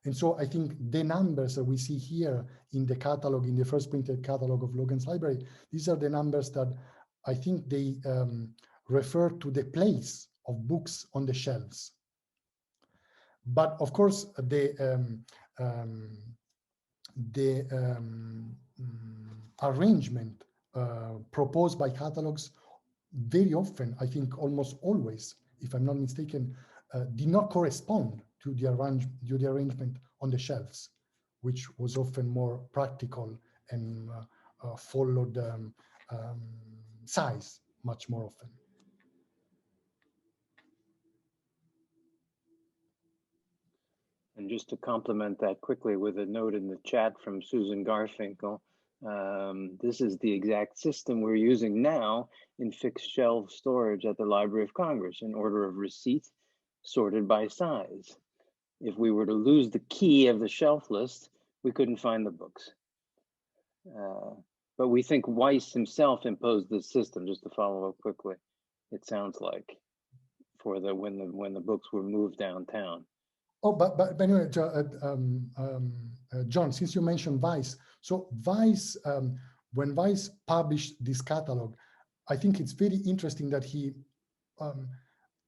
And so I think the numbers that we see here in the catalog, in the first printed catalog of Logan's Library, these are the numbers that I think they refer to the place of books on the shelves. But of course, the arrangement proposed by catalogs very often, I think almost always, if I'm not mistaken, did not correspond to the arrangement on the shelves, which was often more practical and followed size much more often. And just to complement that quickly with a note in the chat from Susan Garfinkel, this is the exact system we're using now in fixed shelf storage at the Library of Congress in order of receipt, sorted by size. If we were to lose the key of the shelf list, we couldn't find the books. But we think Weiss himself imposed this system, just to follow up quickly, it sounds like, for when the books were moved downtown. Oh, but anyway, John, since you mentioned Weiss, so Weiss, when Weiss published this catalog, I think it's very interesting that he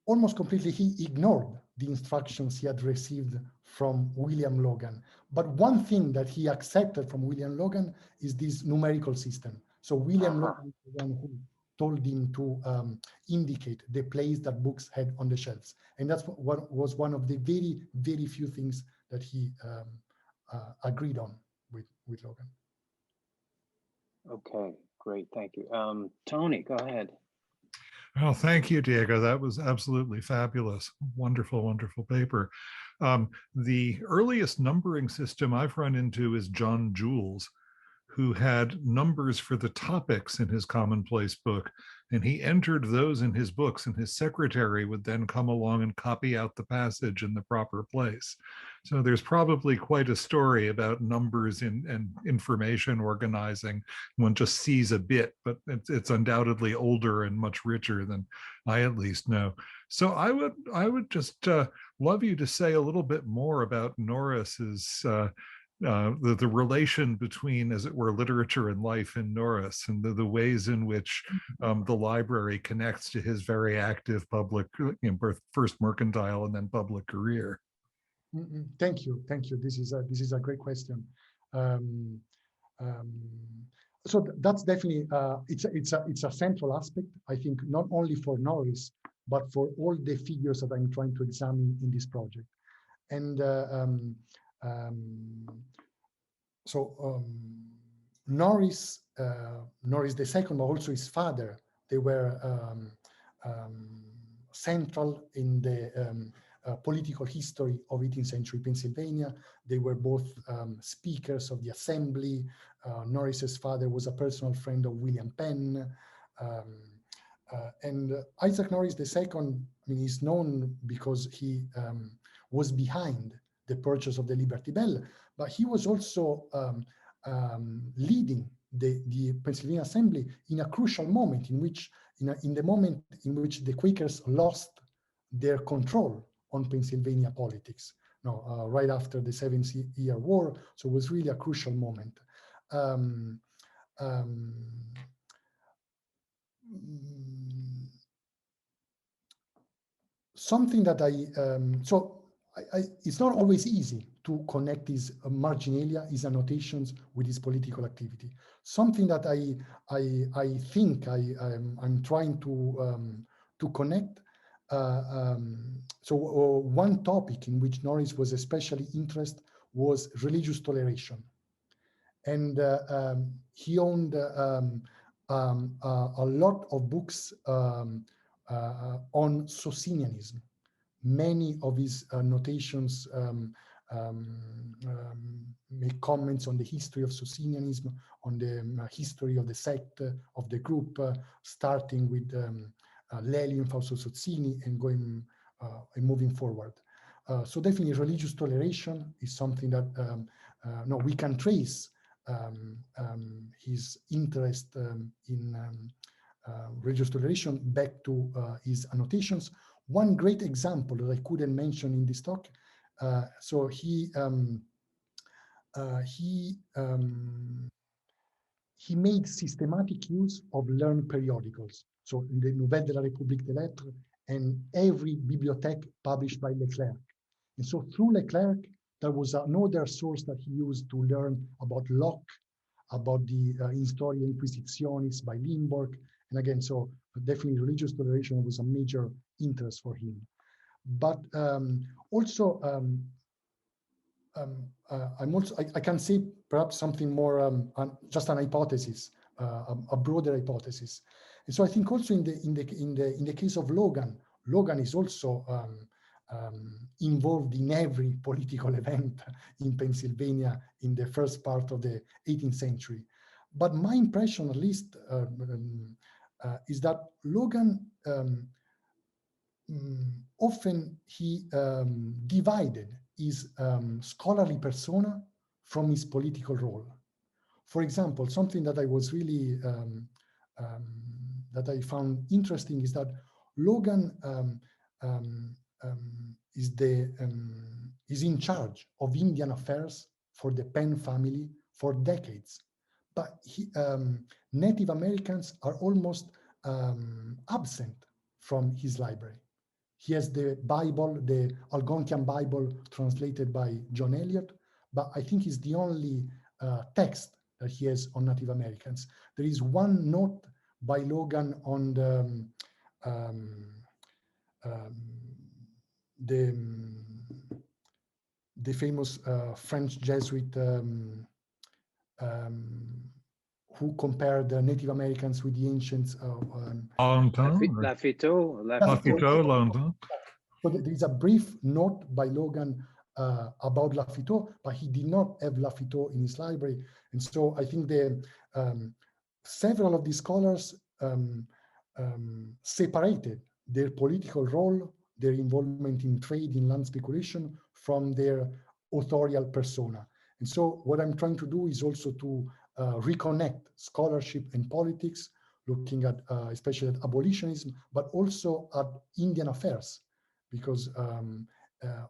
almost completely ignored the instructions he had received from William Logan. But one thing that he accepted from William Logan is this numerical system. So William Logan is the one who told him to indicate the place that books had on the shelves. And that's what was one of the very, very few things that he agreed on with Logan. Okay, great, thank you. Tony, go ahead. Well, thank you, Diego. That was absolutely fabulous. Wonderful, wonderful paper. The earliest numbering system I've run into is John Jules, who had numbers for the topics in his commonplace book, and he entered those in his books, and his secretary would then come along and copy out the passage in the proper place. So there's probably quite a story about numbers and information organizing. One just sees a bit, but it's undoubtedly older and much richer than I at least know. So I would just love you to say a little bit more about Norris's the relation between, as it were, literature and life in Norris, and the ways in which the library connects to his very active public, first mercantile and then public career. Thank you. This is a great question. So that's definitely it's a central aspect, I think, not only for Norris but for all the figures that I'm trying to examine in this project. And Norris II, but also his father, they were central in the political history of 18th century Pennsylvania. They were both speakers of the assembly. Norris's father was a personal friend of William Penn. And Isaac Norris II, is known because he was behind the purchase of the Liberty Bell, but he was also leading the Pennsylvania Assembly in a crucial moment in which, in the moment in which the Quakers lost their control on Pennsylvania politics, right after the 7-Year War. So it was really a crucial moment. Something that it's not always easy to connect these marginalia, his annotations, with his political activity. Something that I think I'm trying to connect one topic in which Norris was especially interested was religious toleration. And he owned a lot of books on Socinianism. Many of his notations make comments on the history of Socinianism, on the history of the sect, of the group, starting with Lelio and Fausto Sozzini and going and moving forward. So definitely religious toleration is something that no, we can trace his interest in religious toleration back to his annotations. One great example that I couldn't mention in this talk, so he made systematic use of learned periodicals. So in the Nouvelles de la République des Lettres and every bibliothèque published by Leclerc. And so through Leclerc, there was another source that he used to learn about Locke, about the Historia Inquisitionis by Limburg. And again, so definitely religious toleration was a major interest for him. But also, I can say perhaps something more, just an hypothesis, a broader hypothesis. And so I think also in the case of Logan is also involved in every political event in Pennsylvania in the first part of the 18th century. But my impression, at least, is that Logan often he divided his scholarly persona from his political role. For example, something that I was really that I found interesting is that Logan is in charge of Indian affairs for the Penn family for decades, but Native Americans are almost absent from his library. He has the Bible, the Algonquian Bible, translated by John Eliot, but I think it's the only text that he has on Native Americans. There is one note by Logan on the famous French Jesuit who compared the Native Americans with the ancients. Lafitau. So there is a brief note by Logan about Lafitau, but he did not have Lafitau in his library. And so I think several of these scholars separated their political role, their involvement in trade, in land speculation, from their authorial persona. And so what I'm trying to do is also to reconnect scholarship and politics, looking at especially at abolitionism, but also at Indian affairs, because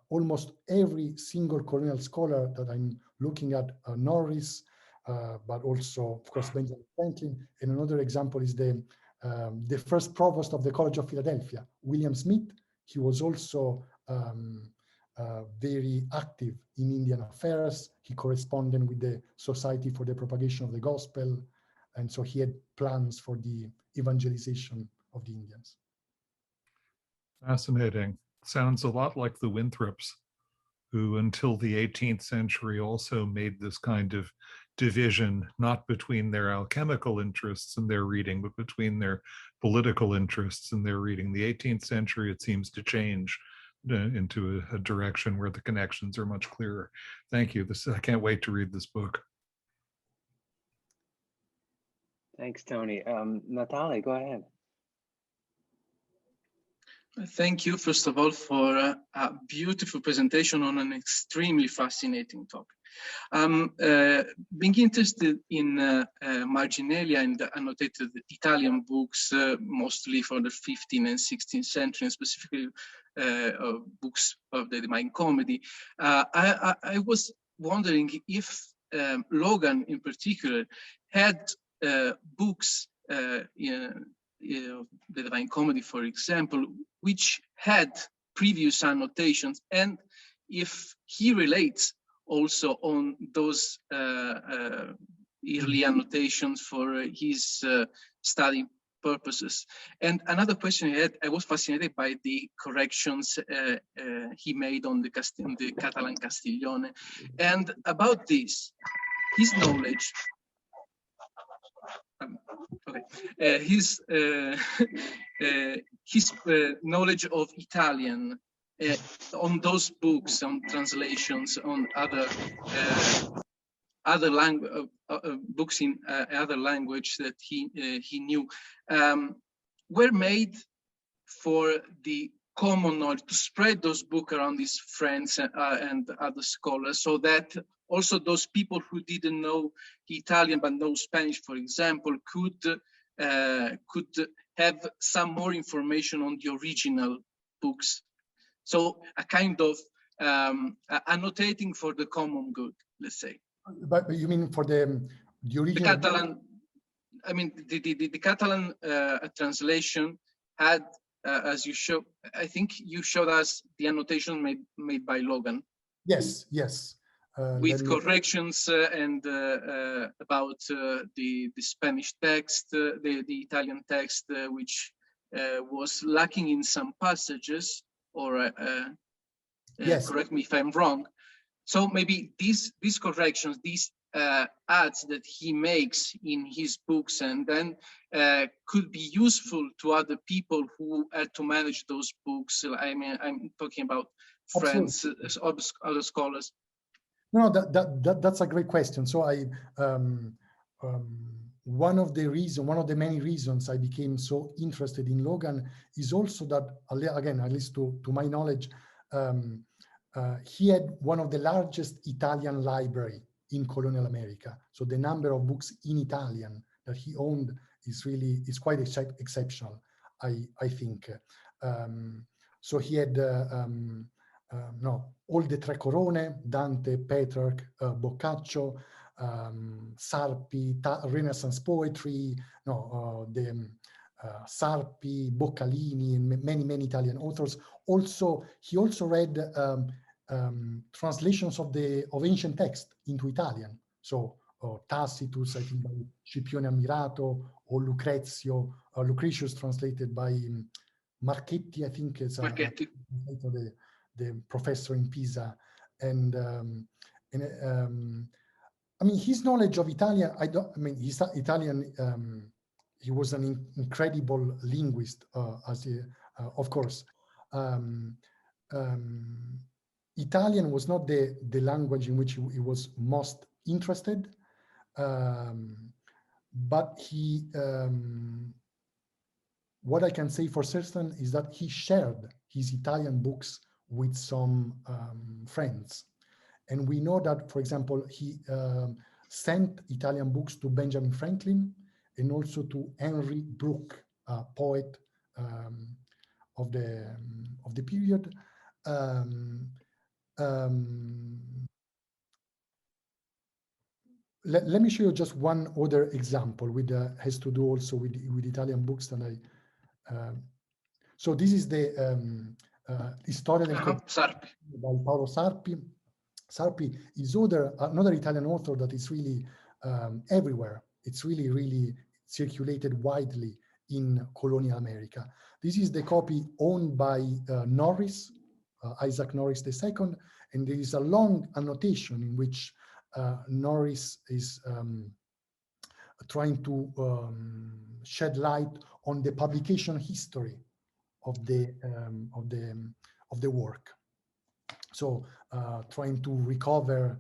almost every single colonial scholar that I'm looking at, Norris, but also, of course, Benjamin Franklin. And another example is the first provost of the College of Philadelphia, William Smith. He was also very active in Indian affairs. He corresponded with the Society for the Propagation of the Gospel. And so he had plans for the evangelization of the Indians. Fascinating. Sounds a lot like the Winthrops, who until the 18th century also made this kind of division, not between their alchemical interests and their reading, but between their political interests and their reading. The 18th century, it seems to change into a direction where the connections are much clearer. Thank you. I can't wait to read this book. Thanks, Tony. Natalie, go ahead. Thank you, first of all, for a beautiful presentation on an extremely fascinating topic. Being interested in marginalia and annotated Italian books, mostly for the 15th and 16th century, and specifically books of the Divine Comedy, I was wondering if Logan, in particular, had books the Divine Comedy, for example, which had previous annotations, and if he relates also on those early annotations for his study purposes. And another question I had, I was fascinated by the corrections he made on the Catalan Castiglione. And about this, his knowledge, his knowledge of Italian on those books, on translations, on other language books in other language that he knew, were made for the common knowledge, to spread those books around his friends and other scholars, so that also those people who didn't know Italian but know Spanish, for example, could have some more information on the original books. So a kind of annotating for the common good, let's say. But you mean for the original? The Catalan, I mean, the Catalan translation had, as you show, I think you showed us the annotation made by Logan. Yes, yes. With corrections and about the Spanish text, the Italian text, which was lacking in some passages, or yes. Correct me if I'm wrong. So maybe these corrections, these adds that he makes in his books, and then could be useful to other people who had to manage those books. I mean, I'm talking about friends, other scholars. No, that's a great question. So one of the many reasons I became so interested in Logan is also that, again, at least to my knowledge, he had one of the largest Italian library in colonial America. So the number of books in Italian that he owned is quite exceptional, I think. So he had all the Tre Corone, Dante, Petrarch, Boccaccio, Sarpi, Renaissance poetry, Sarpi, Boccalini, and many Italian authors. He also read translations of ancient text into Italian. So Tacitus, I think, by Scipione Ammirato, or Lucretius translated by Marchetti, I think it's Marchetti. The professor in Pisa. And I mean, his knowledge of Italian, he's Italian, he was an incredible linguist, of course. Italian was not the language in which he was most interested, but what I can say for certain is that he shared his Italian books with some friends. And we know that, for example, he sent Italian books to Benjamin Franklin and also to Henry Brooke, a poet of the period. Let me show you just one other example has to do also with Italian books that so this is the Storia del Sarpi. by Paolo Sarpi. Sarpi is another Italian author that is really everywhere. It's really circulated widely in colonial America. This is the copy owned by Norris, Isaac Norris II, and there is a long annotation in which Norris is trying to shed light on the publication history of the work. So trying to recover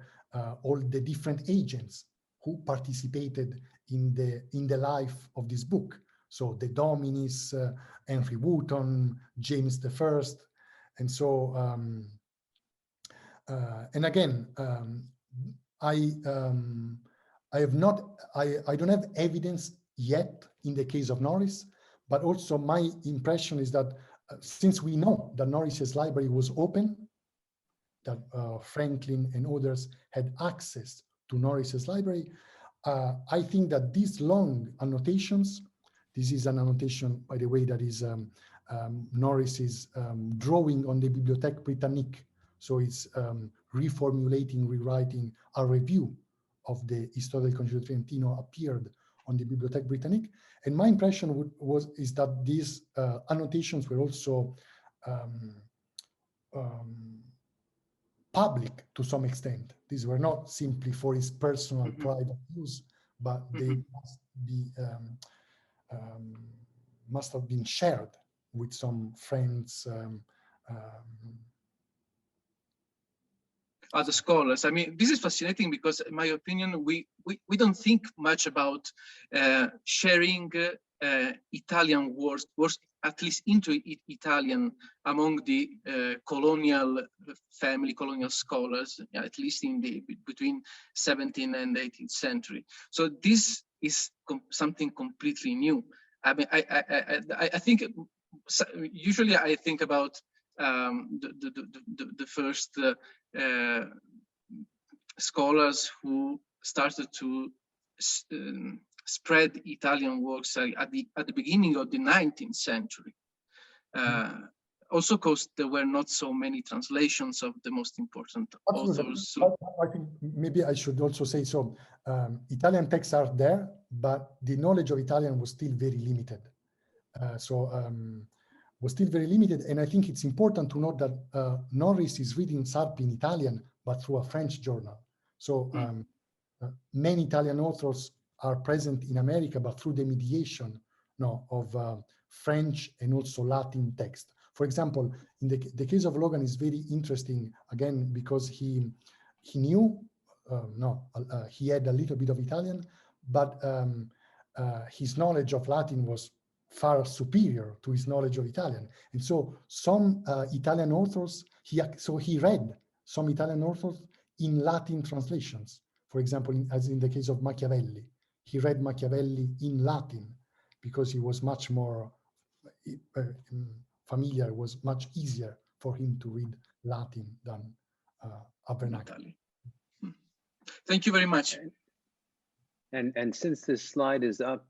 all the different agents who participated in the life of this book. So the Dominis, Henry Wotton, James I, and so and again, I don't have evidence yet in the case of Norris, but also my impression is that since we know that Norris's library was open, that Franklin and others had access to Norris's library, I think that these long annotations, this is an annotation, by the way, that is Norris is drawing on the Bibliothèque Britannique. So it's reformulating, rewriting a review of the Storia del Concilio Trentino appeared on the Bibliothèque Britannique. And my impression is that these annotations were also public to some extent. These were not simply for his personal private use, but they must have been shared with some friends. Other scholars. I mean, this is fascinating because, in my opinion, we don't think much about sharing Italian words, at least into Italian, among the colonial scholars, at least in the between 17th and 18th century. So this is something completely new. I mean, I think usually I think about the first scholars who started to spread Italian works at the beginning of the 19th century. Also because there were not so many translations of the most important authors. So I think maybe I should also say so. Italian texts are there, but the knowledge of Italian was still very limited. Was still very limited, and I think it's important to note that Norris is reading Sarpi in Italian, but through a French journal. So many Italian authors are present in America, but through the mediation of French and also Latin text. For example, in the case of Logan is very interesting, again, because he knew, he had a little bit of Italian, but his knowledge of Latin was far superior to his knowledge of Italian. And so some Italian authors, he read some Italian authors in Latin translations. For example, as in the case of Machiavelli, he read Machiavelli in Latin because he was much more familiar, it was much easier for him to read Latin than a vernacular. Thank you very much. And since this slide is up,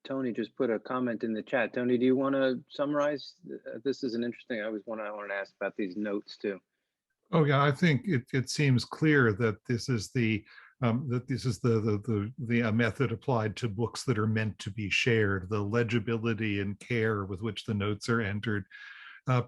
Tony just put a comment in the chat. Tony, do you want to summarize? This is an interesting. I wanted to ask about these notes too. Oh yeah, I think it seems clear that this is the method applied to books that are meant to be shared. The legibility and care with which the notes are entered.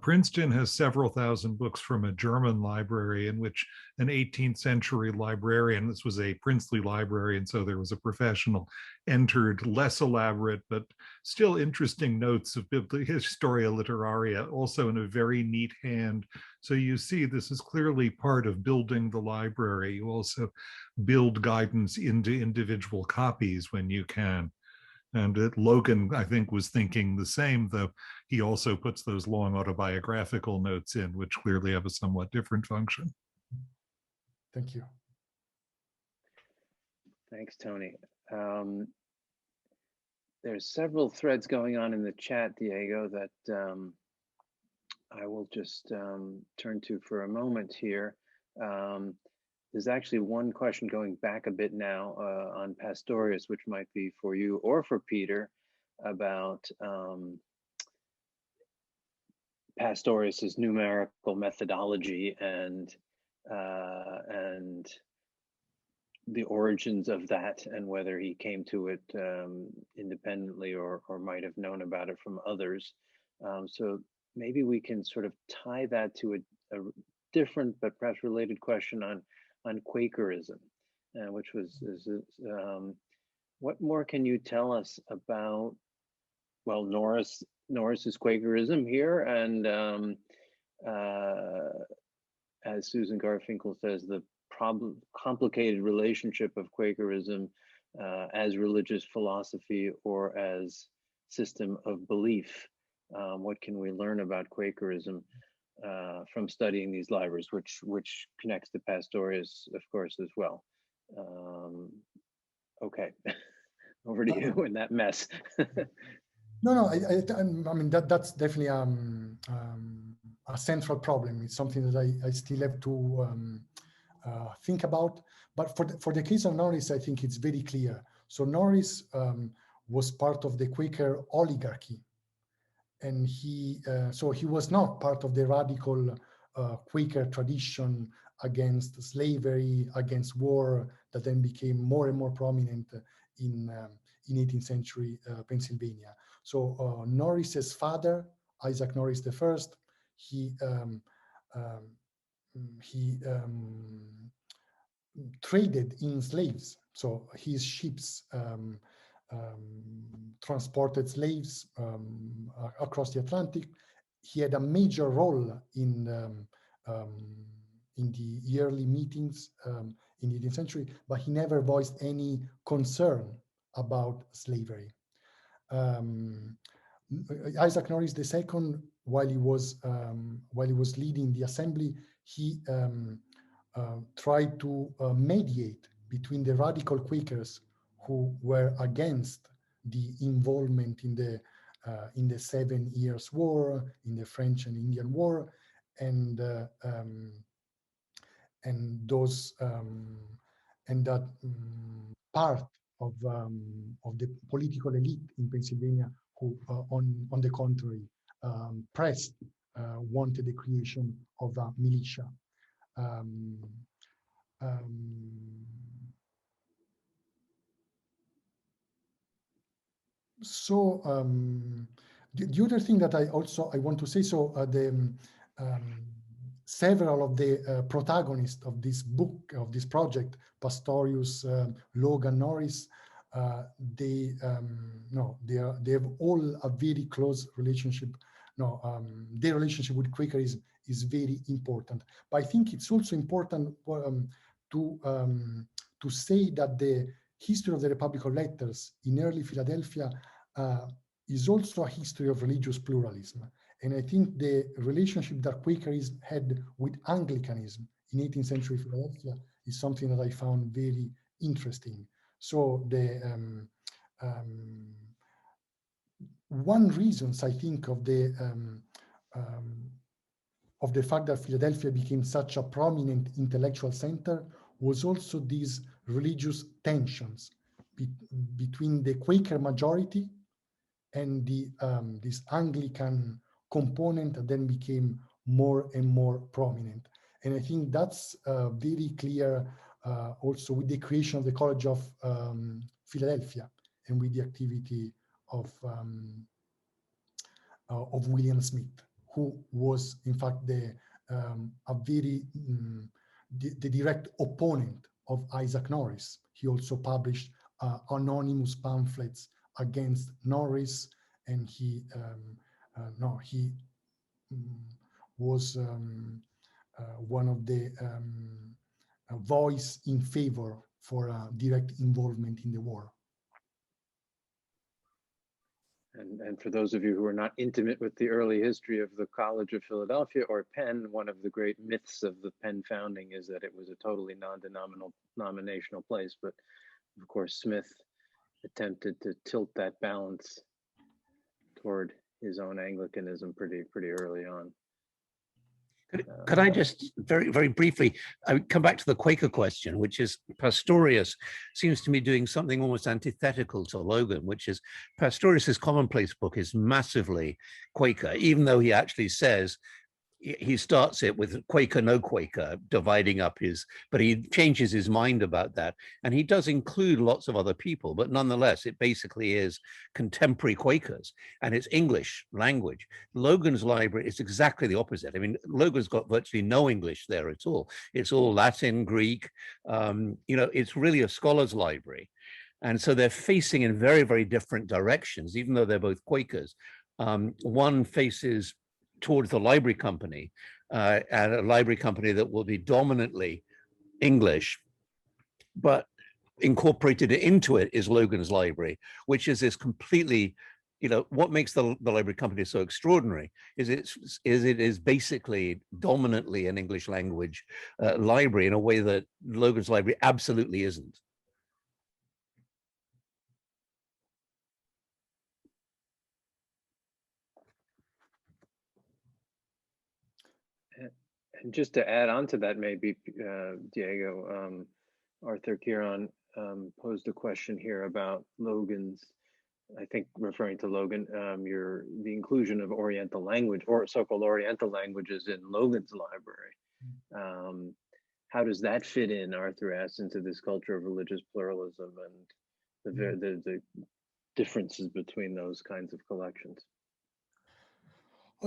Princeton has several thousand books from a German library in which an 18th century librarian, this was a princely library, and so there was a professional, entered less elaborate but still interesting notes of Historia Literaria, also in a very neat hand. So you see this is clearly part of building the library. You also build guidance into individual copies when you can. And Logan, I think, was thinking the same, though he also puts those long autobiographical notes in, which clearly have a somewhat different function. Thank you. Thanks, Tony. There's several threads going on in the chat, Diego, that I will just turn to for a moment here. There's actually one question going back a bit now on Pastorius, which might be for you or for Peter, about Pastorius's numerical methodology and the origins of that, and whether he came to it independently or might have known about it from others. So maybe we can sort of tie that to a different but perhaps related question on Quakerism, which was, what more can you tell us about, well, Norris's Quakerism here, and as Susan Garfinkel says, the complicated relationship of Quakerism as religious philosophy or as system of belief. What can we learn about Quakerism from studying these libraries, which connects to Pastorius, of course, as well. Okay, over to you in that mess. No, I mean that's definitely a central problem. It's something that I still have to think about. But for the case of Norris, I think it's very clear. So Norris was part of the Quaker oligarchy. And he was not part of the radical Quaker tradition against slavery, against war, that then became more and more prominent in in 18th century Pennsylvania. So Norris's father, Isaac Norris I, he traded in slaves. So his ships transported slaves across the Atlantic. He had a major role in the early meetings in the 18th century, but he never voiced any concern about slavery. Isaac Norris II, while he was leading the assembly, he tried to mediate between the radical Quakers who were against the involvement in the 7 Years' War, in the French and Indian War, and that part of the political elite in Pennsylvania who, on the contrary, pressed, wanted the creation of a militia. So the other thing that I want to say, so several of the protagonists of this book, of this project, Pastorius, Logan, Norris, they have all a very close relationship. Their relationship with Quakerism is very important. But I think it's also important to say that the history of the Republic of Letters in early Philadelphia is also a history of religious pluralism. And I think the relationship that Quakerism had with Anglicanism in 18th century Philadelphia is something that I found very interesting. So one reason I think of the fact that Philadelphia became such a prominent intellectual center was also these religious tensions between the Quaker majority and this Anglican component that then became more and more prominent. And I think that's very clear also with the creation of the College of Philadelphia and with the activity of William Smith, who was in fact the direct opponent of Isaac Norris. He also published anonymous pamphlets against Norris, and he was one of the voice in favor for direct involvement in the war. And for those of you who are not intimate with the early history of the College of Philadelphia or Penn, one of the great myths of the Penn founding is that it was a totally non-denominational place. But of course, Smith attempted to tilt that balance toward his own Anglicanism pretty early on. Could I just very, very briefly come back to the Quaker question, which is Pastorius seems to me doing something almost antithetical to Logan, which is Pastorius's commonplace book is massively Quaker, even though he actually says he starts it with Quaker, no Quaker, dividing up but he changes his mind about that. And he does include lots of other people, but nonetheless, it basically is contemporary Quakers and it's English language. Logan's library is exactly the opposite. I mean, Logan's got virtually no English there at all. It's all Latin, Greek, it's really a scholar's library. And so they're facing in very, very different directions, even though they're both Quakers. One faces towards the library company, and a library company that will be dominantly English, but incorporated into it is Logan's library, which is this completely, what makes the library company so extraordinary is it is basically dominantly an English language library in a way that Logan's library absolutely isn't. And just to add on to that, maybe, Diego, Arthur Kieran posed a question here about Logan's, I think referring to Logan, the inclusion of Oriental language or so-called Oriental languages in Logan's library. How does that fit in, Arthur asks, into this culture of religious pluralism and the differences between those kinds of collections?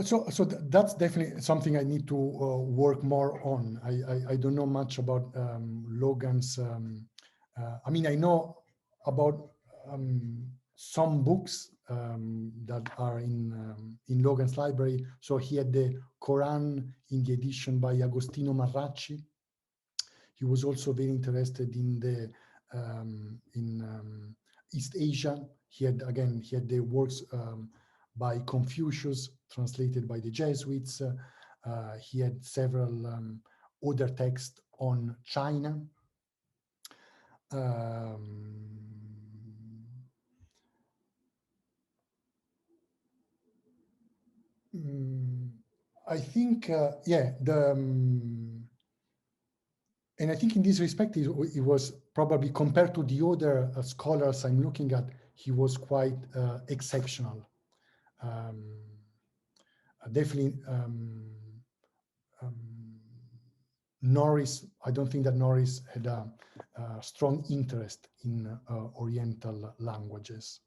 So that's definitely something I need to work more on. I don't know much about Logan's. I mean, I know about some books that are in Logan's library. So he had the Quran in the edition by Agostino Marracci. He was also very interested in the East Asia. He had the works by Confucius, translated by the Jesuits. He had several other texts on China. I think, yeah, and I think in this respect, it was probably, compared to the other scholars I'm looking at, he was quite exceptional. Definitely, Norris, I don't think that Norris had a strong interest in Oriental languages.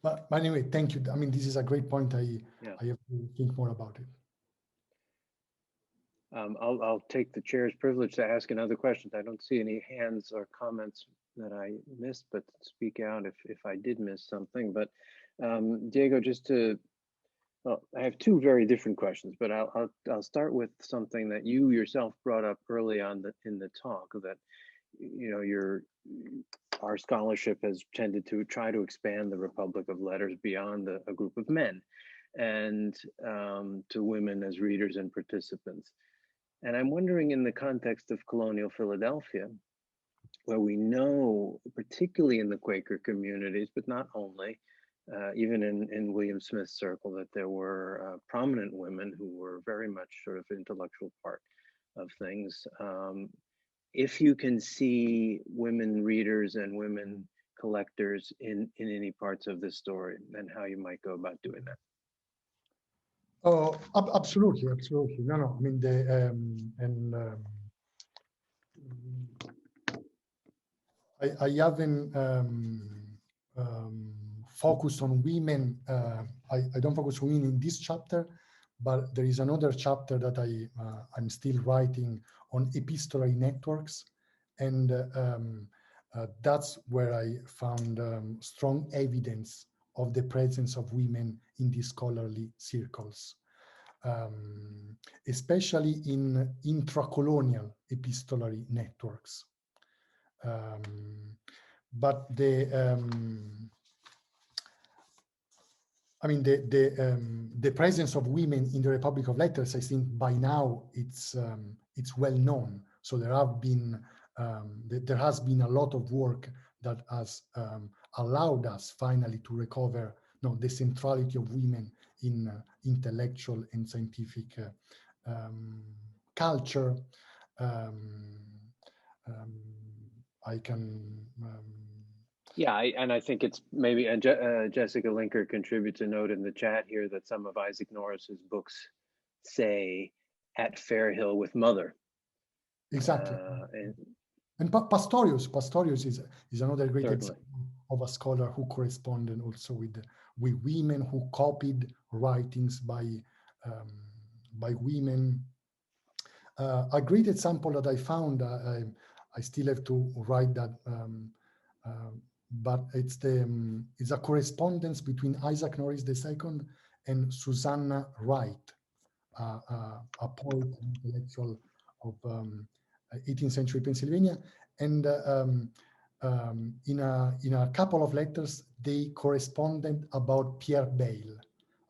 But anyway, thank you. I mean, this is a great point. I have to think more about it. I'll take the chair's privilege to ask another question. I don't see any hands or comments that I missed, but speak out if I did miss something. But Diego, just to, well, I have two very different questions, but I'll start with something that you yourself brought up early on in the talk, that, you know, our scholarship has tended to try to expand the Republic of Letters beyond a group of men and to women as readers and participants. And I'm wondering, in the context of colonial Philadelphia, where we know, particularly in the Quaker communities, but not only, even in William Smith's circle, that there were prominent women who were very much sort of intellectual part of things. If you can see women readers and women collectors in any parts of this story, and how you might go about doing that. Oh, absolutely, absolutely. No. I mean, I haven't focused on women. I don't focus on women in this chapter, but there is another chapter that I'm still writing on epistolary networks, and that's where I found strong evidence of the presence of women in these scholarly circles, especially in intracolonial epistolary networks. But I mean, the presence of women in the Republic of Letters, I think by now it's well known. So there has been a lot of work that has allowed us finally to recover the centrality of women in intellectual and scientific culture. I can. Yeah, and I think it's maybe Jessica Linker contributes a note in the chat here that some of Isaac Norris's books say "at Fairhill with Mother." Exactly. And Pastorius is another great example of a scholar who corresponded also with women, who copied writings by women. A great example that I found, I still have to write that, but it's a correspondence between Isaac Norris II and Susanna Wright, a poet and intellectual of 18th century Pennsylvania. And in a couple of letters, they corresponded about Pierre Bayle,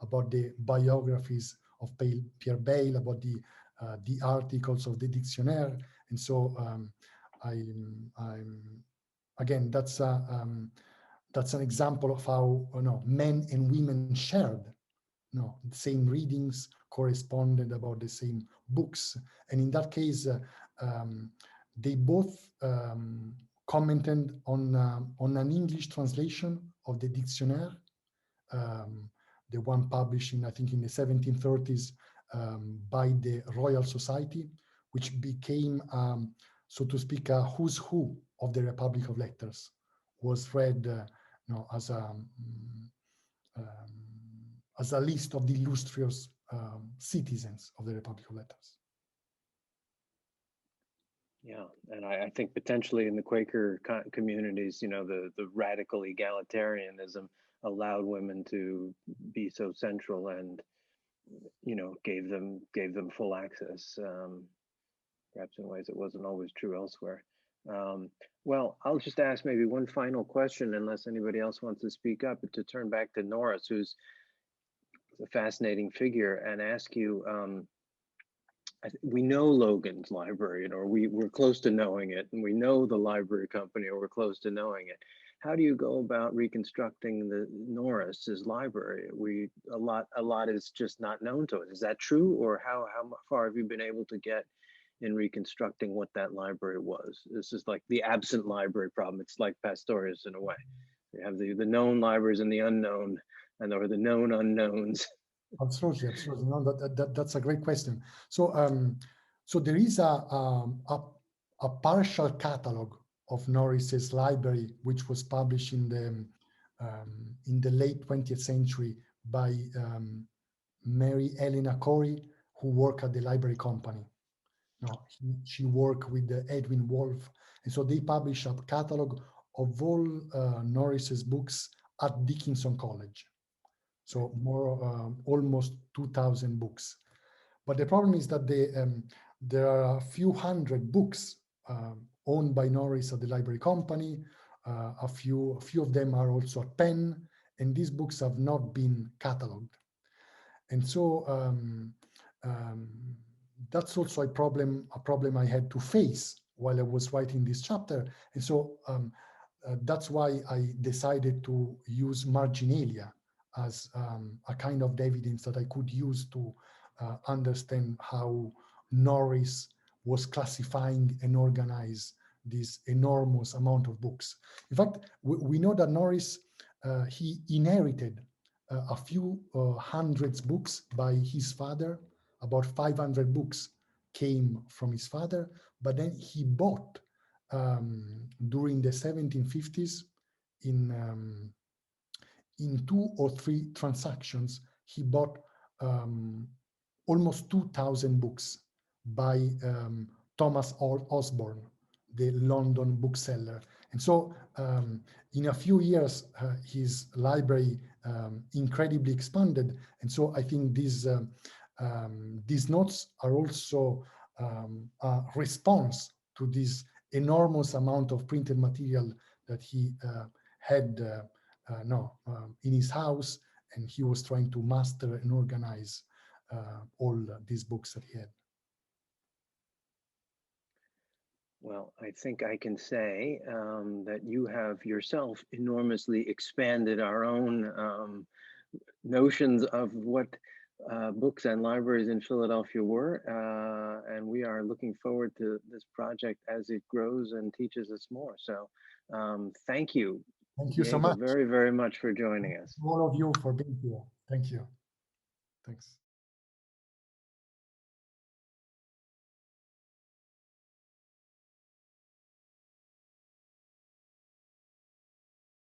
about the biographies of Pierre Bayle, about the articles of the Dictionnaire. And so again, that's an example of how men and women shared the same readings, corresponded about the same books. And in that case, they both commented on an English translation of the Dictionnaire, the one published I think in the 1730s by the Royal Society, which became so to speak, a who's who of the Republic of Letters was read as a list of the illustrious citizens of the Republic of Letters. Yeah, and I think potentially in the Quaker communities, the radical egalitarianism allowed women to be so central and, gave them full access, perhaps in ways it wasn't always true elsewhere. Well, I'll just ask maybe one final question, unless anybody else wants to speak up, to turn back to Norris, who's a fascinating figure, and ask you, we know Logan's library, or we're close to knowing it, and we know the library company, or we're close to knowing it. How do you go about reconstructing the Norris's library? A lot is just not known to us. Is that true, or how far have you been able to get in reconstructing what that library was? This is like the absent library problem. It's like Pastorius in a way. You have the known libraries and the unknown, or the known unknowns. Absolutely. No, that's a great question. So, so there is a partial catalog of Norris's library, which was published in the late 20th century by Mary Elena Corey, who worked at the Library Company. She worked with Edwin Wolfe, and so they published a catalog of all Norris's books at Dickinson College. So almost 2,000 books. But the problem is that there are a few hundred books owned by Norris at the Library Company. A few of them are also at Penn, and these books have not been cataloged. And so that's also a problem I had to face while I was writing this chapter. And so that's why I decided to use marginalia as a kind of evidence that I could use to understand how Norris was classifying and organize this enormous amount of books. In fact, we know that Norris, he inherited a few hundreds books by his father. About 500 books came from his father, but then he bought during the 1750s in 2 or 3 transactions, he bought almost 2,000 books by Thomas Osborne, the London bookseller. And so in a few years, his library incredibly expanded. And so I think these notes are also a response to this enormous amount of printed material that he had in his house, and he was trying to master and organize all these books that he had. Well, I think I can say that you have yourself enormously expanded our own notions of what books and libraries in Philadelphia were, and we are looking forward to this project as it grows and teaches us more. So thank you. Thank you Diego, so much. very, very much for joining us. All of you for being here. Thank you. Thanks.